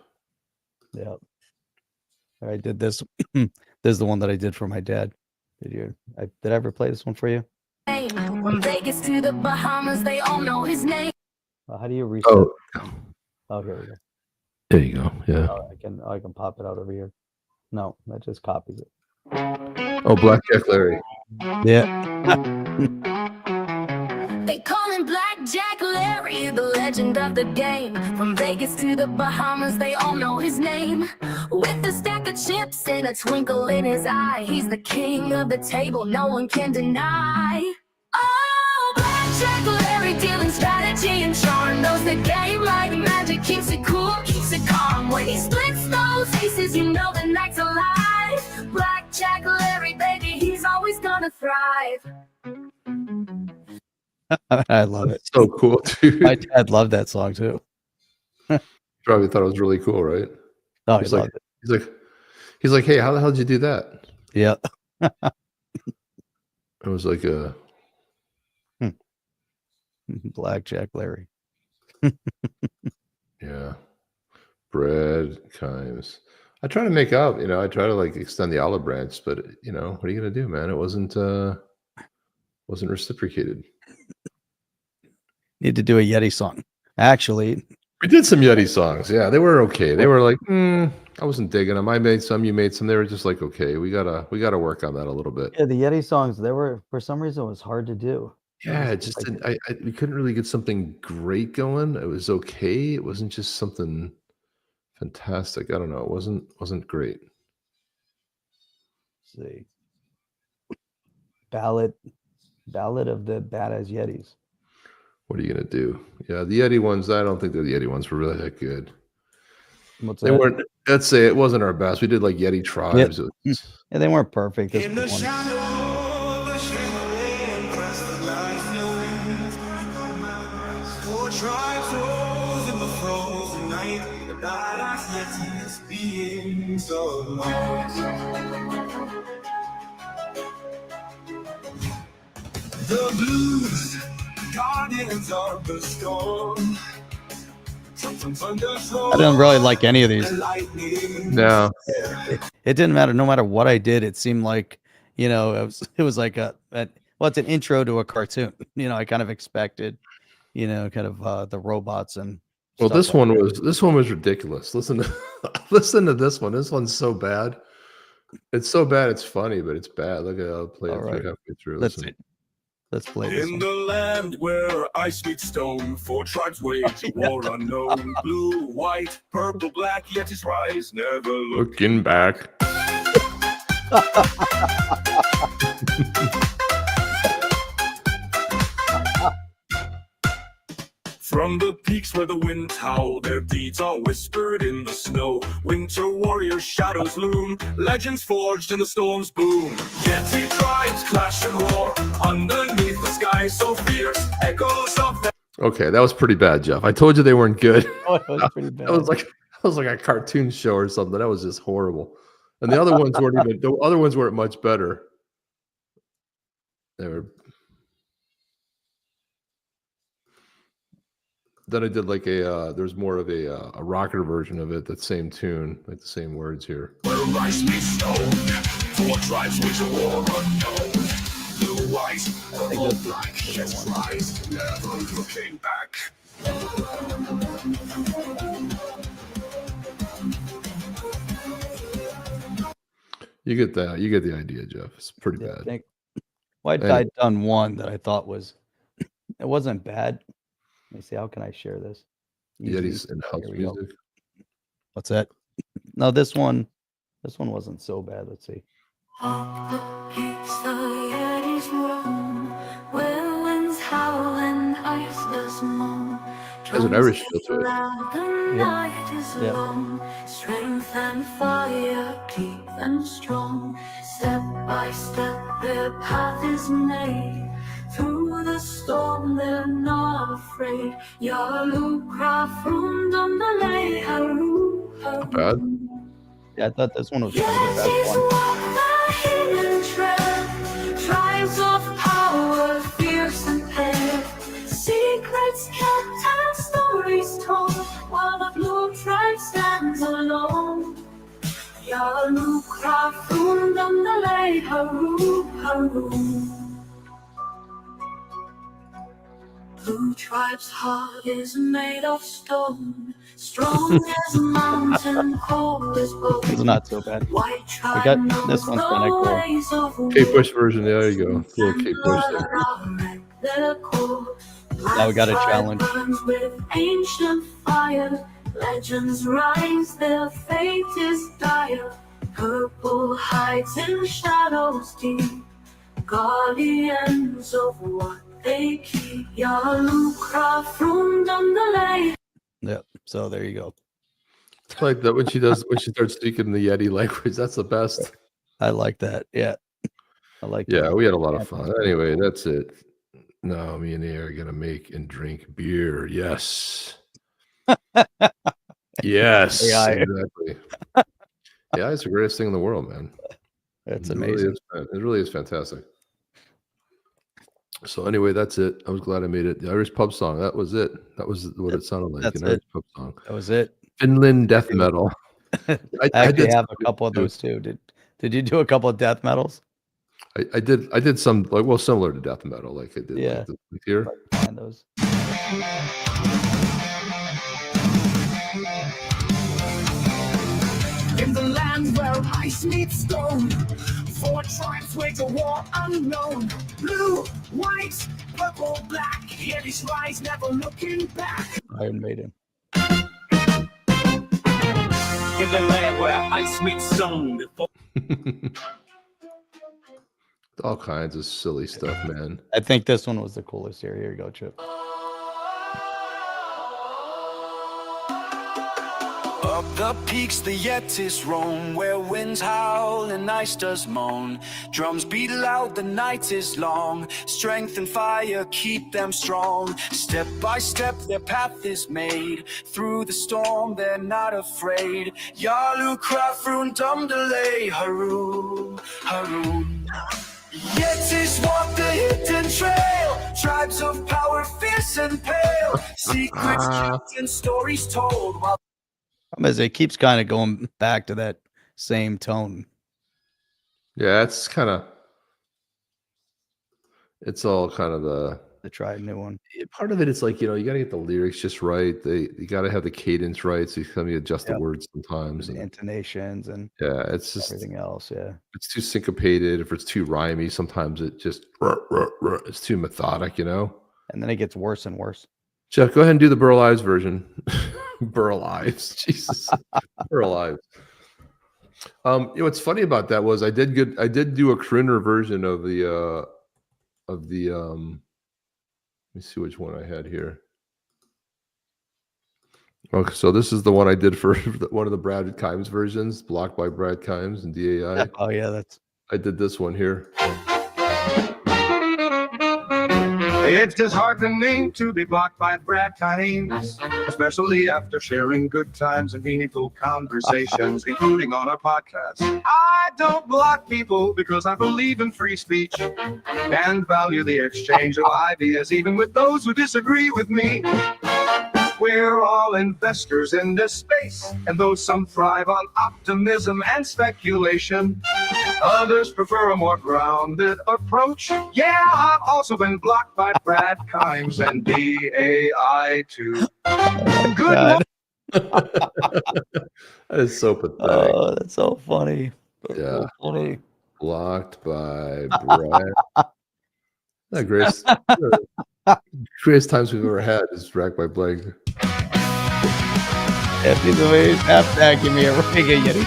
[SPEAKER 1] Yeah. I did this. This is the one that I did for my dad. Did I ever play this one for you?
[SPEAKER 9] From Vegas to the Bahamas, they all know his name.
[SPEAKER 1] How do you reset? Oh, here we go.
[SPEAKER 3] There you go. Yeah.
[SPEAKER 1] Oh, I can pop it out over here. No, that just copies it.
[SPEAKER 3] Oh, Blackjack Larry.
[SPEAKER 1] Yeah.
[SPEAKER 9] They call him Blackjack Larry, the legend of the game. From Vegas to the Bahamas, they all know his name. With a stack of chips and a twinkle in his eye, he's the king of the table, no one can deny. Oh, Blackjack Larry, dealing strategy and charm, knows the game like magic, keeps it cool, keeps it calm. When he splits those aces, you know the night's alive. Blackjack Larry, baby, he's always gonna thrive.
[SPEAKER 1] I love it.
[SPEAKER 3] So cool, dude.
[SPEAKER 1] My dad loved that song too.
[SPEAKER 3] Probably thought it was really cool, right?
[SPEAKER 1] Oh, he loved it.
[SPEAKER 3] He's like, hey, how the hell did you do that?
[SPEAKER 1] Yeah.
[SPEAKER 3] It was like a
[SPEAKER 1] Blackjack Larry.
[SPEAKER 3] Yeah. Bread, Chimes. I try to make out, I try to like extend the olive branch, but what are you gonna do, man? It wasn't reciprocated.
[SPEAKER 1] Need to do a Yeti song. Actually,
[SPEAKER 3] we did some Yeti songs. Yeah, they were okay. They were like, I wasn't digging them. I made some, you made some. They were just like, okay, we gotta work on that a little bit.
[SPEAKER 1] Yeah, the Yeti songs, they were, for some reason, it was hard to do.
[SPEAKER 3] Yeah, it just we couldn't really get something great going. It was okay. It wasn't just something fantastic. I don't know. It wasn't great.
[SPEAKER 1] Let's see. Ballad of the Badass Yetis.
[SPEAKER 3] What are you gonna do? Yeah, the Yeti ones. I don't think the Yeti ones were really that good.
[SPEAKER 1] They
[SPEAKER 3] weren't. Let's say it wasn't our best. We did like Yeti Tribes.
[SPEAKER 1] Yeah, they weren't perfect.
[SPEAKER 8] In the shadow of the shimmering crest of lightning, 4 tribes rose in the frozen night. The badass Yetis being so lost. The blues, guardians of the storm.
[SPEAKER 1] I didn't really like any of these.
[SPEAKER 3] No,
[SPEAKER 1] it didn't matter. No matter what I did, it seemed like it was like it's an intro to a cartoon. I kind of expected, kind of the robots and.
[SPEAKER 3] Well, this one was ridiculous. Listen to this one. This one's so bad. It's so bad. It's funny, but it's bad. Look at I'll play it halfway through.
[SPEAKER 1] Let's play this
[SPEAKER 8] in
[SPEAKER 1] one.
[SPEAKER 8] the land where ice meets stone, 4 tribes wage a war unknown. Blue, white, purple, black, Yetis rise, never
[SPEAKER 3] looking back.
[SPEAKER 8] From the peaks where the winds howl, their deeds are whispered in the snow. Winter warrior shadows loom, legends forged in the storm's boom. Yeti tribes clash in war, underneath the sky so fierce, echoes of them.
[SPEAKER 3] Okay, that was pretty bad, Jeff. I told you they weren't good.
[SPEAKER 1] Oh, it was pretty bad.
[SPEAKER 3] That was like a cartoon show or something. That was just horrible. And the other ones weren't even. The other ones weren't much better. They were. Then I did like there's more of a rocker version of it, that same tune, like the same words here.
[SPEAKER 8] Where rice meets stone, 4 tribes wage a war unknown. Blue,
[SPEAKER 1] think this is the one.
[SPEAKER 3] You get that. You get the idea, Jeff. It's pretty
[SPEAKER 1] Yeah, I
[SPEAKER 3] bad.
[SPEAKER 1] think. Well,
[SPEAKER 3] Anyway.
[SPEAKER 1] I'd done one that I thought was, it wasn't bad. Let me see. How can I share this?
[SPEAKER 3] Yetis and house
[SPEAKER 1] Here we go.
[SPEAKER 3] music.
[SPEAKER 1] What's that? No, this one wasn't so bad. Let's see.
[SPEAKER 9] Up the peaks the Yetis roam, where winds howl and ice does moan.
[SPEAKER 3] Has an Irish feel to it.
[SPEAKER 9] The night is long, strength and fire keep them strong. Step by step their path is made, through the storm they're not afraid. Yalu craft from Dundalay, haru,
[SPEAKER 3] Not bad.
[SPEAKER 1] Yeah, I thought this one was probably the best one.
[SPEAKER 9] the hidden tread, tribes of power, fierce and pale, secrets kept and stories told, while the blue tribe stands alone. Yalu craft from Dundalay, haru, haru. Blue tribe's heart is made of stone, strong as a mountain, cold as bone.
[SPEAKER 1] It's not so bad.
[SPEAKER 9] White
[SPEAKER 1] We
[SPEAKER 9] tribe
[SPEAKER 1] got
[SPEAKER 9] knows
[SPEAKER 1] this one's kind of cool.
[SPEAKER 9] cool.
[SPEAKER 3] Kate Bush version. There you go. Little Kate Bush there.
[SPEAKER 1] Now we got a challenge.
[SPEAKER 9] With ancient fire, legends rise, their fate is dire. Purple hides in shadows deep, guardians of what they keep. Yalu craft from Dundalay.
[SPEAKER 1] Yep. So there you go.
[SPEAKER 3] It's like that when she starts speaking the Yeti language. That's the best.
[SPEAKER 1] I like that. Yeah. I like
[SPEAKER 3] Yeah,
[SPEAKER 1] that.
[SPEAKER 3] we had a lot of fun. Anyway, that's it. Now me and A are gonna make and drink beer. Yes. Yes.
[SPEAKER 1] AI.
[SPEAKER 3] Exactly. Yeah, it's the greatest thing in the world, man.
[SPEAKER 1] It's
[SPEAKER 3] It
[SPEAKER 1] amazing.
[SPEAKER 3] It really is fantastic. So anyway, that's it. I was glad I made it. The Irish pub song. That was it. That was what it sounded like.
[SPEAKER 1] That's
[SPEAKER 3] An Irish
[SPEAKER 1] it.
[SPEAKER 3] pub song.
[SPEAKER 1] That was it.
[SPEAKER 3] Finland death metal.
[SPEAKER 1] I
[SPEAKER 3] I
[SPEAKER 1] actually
[SPEAKER 3] did
[SPEAKER 1] have
[SPEAKER 3] some
[SPEAKER 1] a couple of
[SPEAKER 3] too.
[SPEAKER 1] those too. Did you do a couple of death metals?
[SPEAKER 3] I did some like similar to death metal, like I did
[SPEAKER 1] Yeah.
[SPEAKER 3] like here.
[SPEAKER 1] Find those.
[SPEAKER 8] In the land where ice meets stone, 4 tribes wage a war unknown. Blue, white, purple, black, Yetis rise, never looking back.
[SPEAKER 1] Iron Maiden.
[SPEAKER 8] In the land where ice meets stone,
[SPEAKER 3] All kinds of silly stuff, man.
[SPEAKER 1] I think this one was the coolest here. Here you go, Chip.
[SPEAKER 8] Up the peaks the Yetis roam, where winds howl and ice does moan. Drums beat loud, the night is long, strength and fire keep them strong. Step by step their path is made, through the storm they're not afraid. Yalu craft from Dundalay, haru, haru. Yetis walk the hidden trail, tribes of power fierce and pale, secrets kept and stories told, while
[SPEAKER 1] Problem is, it keeps kind of going back to that same tone.
[SPEAKER 3] Yeah, it's all kind of the
[SPEAKER 1] Try a new one.
[SPEAKER 3] part of it. It's like, you got to get the lyrics just right. You got to have the cadence right. So you adjust the words sometimes.
[SPEAKER 1] The
[SPEAKER 3] And,
[SPEAKER 1] intonations and
[SPEAKER 3] yeah, it's just
[SPEAKER 1] everything else. Yeah.
[SPEAKER 3] it's too syncopated. If it's too rhymey, sometimes it just it's too methodic.
[SPEAKER 1] And then it gets worse and worse.
[SPEAKER 3] Jeff, go ahead and do the Burl Ives version. Burl Ives, Jesus, Burl Ives. What's funny about that was I did do a crooner version of the let me see which one I had here. Okay, so this is the one I did for one of the Brad Kimes versions, blocked by Brad Kimes and DAI.
[SPEAKER 1] Oh yeah,
[SPEAKER 3] I did this one here.
[SPEAKER 10] It's disheartening to be blocked by Brad Kimes, especially after sharing good times and meaningful conversations, including on our podcast. I don't block people because I believe in free speech and value the exchange of ideas, even with those who disagree with me. We're all investors in this space, and though some thrive on optimism and speculation, Others prefer a more grounded approach. Yeah, I've also been blocked by Brad Kimes and DAI too. Good
[SPEAKER 1] God.
[SPEAKER 3] That is so pathetic.
[SPEAKER 1] Oh, that's so funny. That's
[SPEAKER 3] Yeah.
[SPEAKER 1] so funny.
[SPEAKER 3] Blocked by Brad. The greatest times we've ever had is racked by Blake.
[SPEAKER 1] If he's the way he's half give me a ring of Yeti.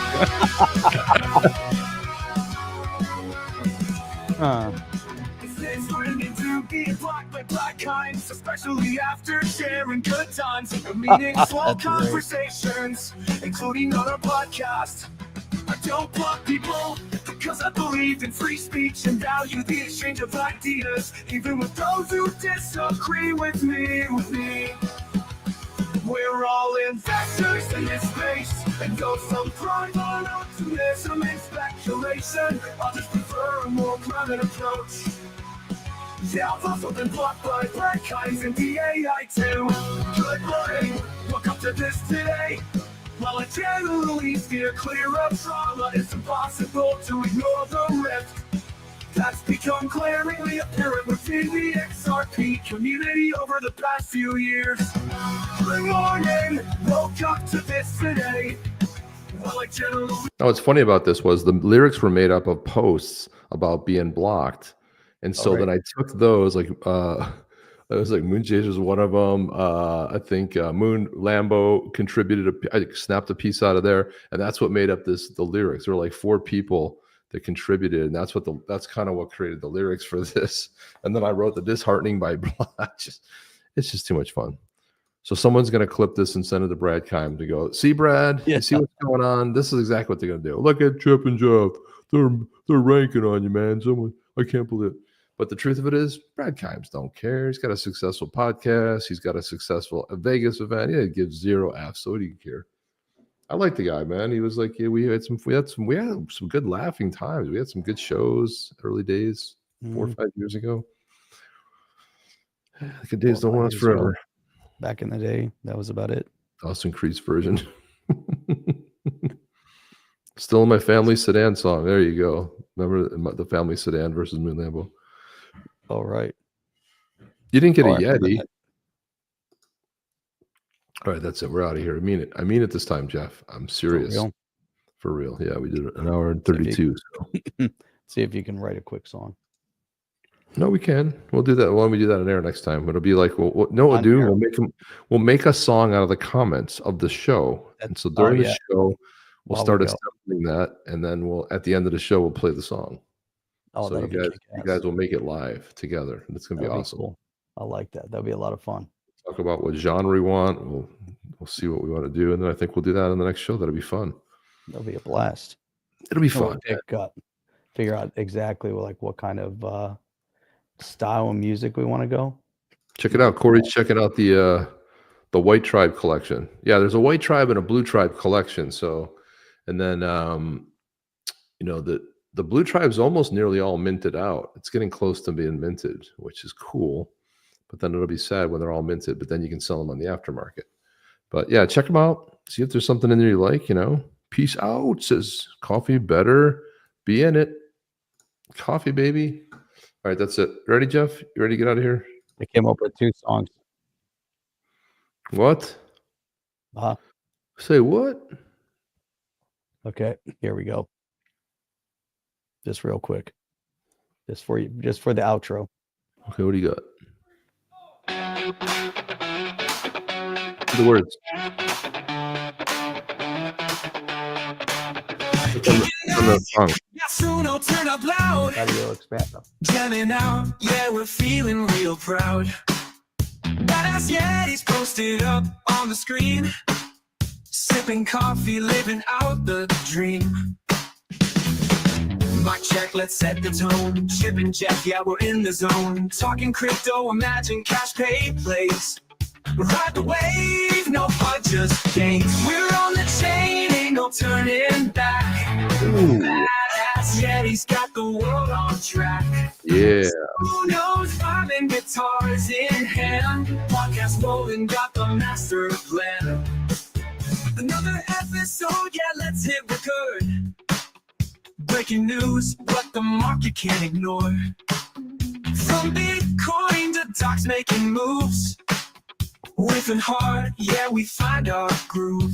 [SPEAKER 8] It's learning to be blocked by black kinds, especially after sharing good times, meaningful
[SPEAKER 1] That's great.
[SPEAKER 8] conversations, including on our podcast. I don't block people because I believe in free speech and value the exchange of ideas, even with those who disagree with me. We're all investors in this space, and go some thrive on optimism and speculation. Others prefer a more grounded approach. Yeah, I've also been blocked by Brad Kimes and DAI too. Good morning, welcome to this today. While I generally steer clear of trauma, it's impossible to ignore the rift that's become glaringly apparent within the XRP community over the past few years. Good morning, welcome to this today. While I generally...
[SPEAKER 3] Now, what's funny about this was the lyrics were made up of posts about being blocked. And so then I took those, like, it was like Moon Chase was one of them. I think Moon Lambo contributed, I snapped a piece out of there. And that's what made up the lyrics. There were like 4 people that contributed, and that's kind of what created the lyrics for this. And then I wrote the disheartening by Black. It's just too much fun. So someone's going to clip this and send it to Brad Kimes to go, see, Brad, you see what's going on? This is exactly what they're going to do. Look at Chip and Jeff. They're ranking on you, man. I can't believe it. But the truth of it is, Brad Kimes don't care. He's got a successful podcast. He's got a successful Vegas event. He gives 0 F's. So what do you care? I like the guy, man. He was like, yeah, we had some good laughing times. We had some good shows early days, 4 or 5 years ago. The good days don't last forever.
[SPEAKER 1] Back in the day, that was about it.
[SPEAKER 3] Dawson Creek's version. Still in my family sedan song. There you go. Remember the family sedan versus Moon Lambo.
[SPEAKER 1] All right.
[SPEAKER 3] You didn't get a Yeti. All right, that's it. We're out of here. I mean it. I mean it this time, Jeff. I'm serious. For real. Yeah, we did an hour and 32.
[SPEAKER 1] See if you can write a quick song.
[SPEAKER 3] No, we can. We'll do that. Why don't we do that on air next time? It'll be like, we'll do. We'll make a song out of the comments of the show. And so during the show, we'll start assembling that, and then at the end of the show, we'll play the song.
[SPEAKER 1] Oh,
[SPEAKER 3] so you guys will make it live together. And it's gonna be awesome.
[SPEAKER 1] Cool. I like that. That'll be a lot of fun.
[SPEAKER 3] Talk about what genre we want. We'll see what we want to do, and then I think we'll do that on the next show. That'll be fun.
[SPEAKER 1] That'll be a blast.
[SPEAKER 3] It'll be fun.
[SPEAKER 1] Figure out exactly what kind of style of music we want to go.
[SPEAKER 3] Check it out. Corey's checking out the White Tribe collection. Yeah, there's a White Tribe and a Blue Tribe collection. So, and then the Blue Tribe's almost nearly all minted out. It's getting close to being minted, which is cool. But then it'll be sad when they're all minted. But then you can sell them on the aftermarket. But yeah, check them out. See if there's something in there you like. Peace out. Says coffee better be in it. Coffee, baby. All right, that's it. Ready, Jeff? You ready to get out of here?
[SPEAKER 1] I came up with 2 songs.
[SPEAKER 3] What? Say what?
[SPEAKER 1] Okay, here we go. Just real quick. Just for you, just for the outro.
[SPEAKER 3] Okay, what do you got? The words. On the song.
[SPEAKER 8] Soon I'll turn up loud.
[SPEAKER 1] Audio expand them.
[SPEAKER 8] Jamming out, yeah, we're feeling real proud. Badass Yeti's posted up on the screen. Sipping coffee, living out the dream. Mic check, let's set the tone. Chip and Jeff, yeah, we're in the zone. Talking crypto, imagine cash pay plays. Ride the wave, no fun, just gains. We're on the chain, ain't no turning back. Badass Yeti's got the world on track.
[SPEAKER 3] Yeah.
[SPEAKER 8] Who knows, vibing guitars in hand. Podcast rolling, got the master plan. Another episode, yeah, let's hit record. breaking news, but the market can't ignore. From Bitcoin to docs making moves, whiffing hard, yeah, we find our groove.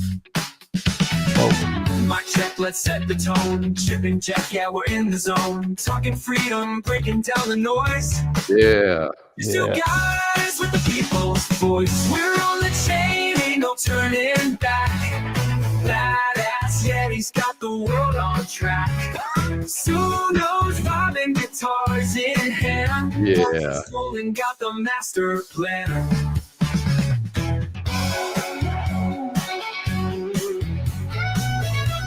[SPEAKER 8] Mic check, let's set the tone. Chip and Jack, yeah, we're in the zone. Talking freedom, breaking down the noise.
[SPEAKER 3] Yeah.
[SPEAKER 8] Still guys with the people's voice. We're on the chain, ain't no turning back. Badass, yeah, he's got the world on track. Soon those vibing guitars in hand.
[SPEAKER 3] Yeah.
[SPEAKER 8] Stolen, got the master plan.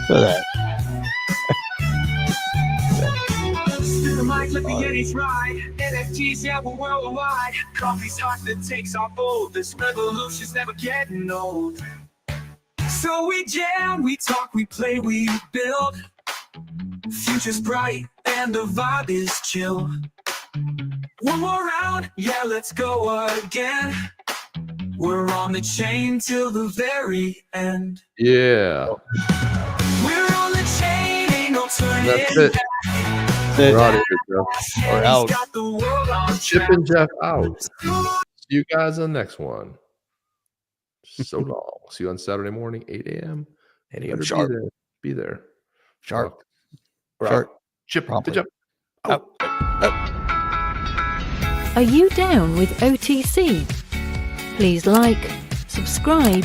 [SPEAKER 1] For that.
[SPEAKER 8] Spin the mic, let the Yetis ride. NFTs, yeah, we're worldwide. Coffee's hot that takes our bold. This revolution's never getting old. So we jam, we talk, we play, we build. Future's bright and the vibe is chill. One more round, yeah, let's go again. We're on the chain till the very end.
[SPEAKER 3] Yeah.
[SPEAKER 8] We're on the chain, ain't no turning
[SPEAKER 3] That's it.
[SPEAKER 8] back.
[SPEAKER 3] We're out of here, Jeff.
[SPEAKER 1] We're out.
[SPEAKER 8] Got the world on
[SPEAKER 3] Chip
[SPEAKER 8] track.
[SPEAKER 3] and Jeff out. See you guys on the next one. So long. See you on Saturday morning, 8 a.m.
[SPEAKER 1] 8 a.m.
[SPEAKER 3] Better
[SPEAKER 1] sharp.
[SPEAKER 3] Be there.
[SPEAKER 1] Sharp.
[SPEAKER 3] We're
[SPEAKER 1] Sharp.
[SPEAKER 3] out. Chip
[SPEAKER 1] Promptly.
[SPEAKER 3] and Jeff.
[SPEAKER 1] Out.
[SPEAKER 11] Are you down with OTC? Please like, subscribe,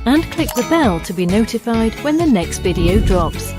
[SPEAKER 11] and click the bell to be notified when the next video drops.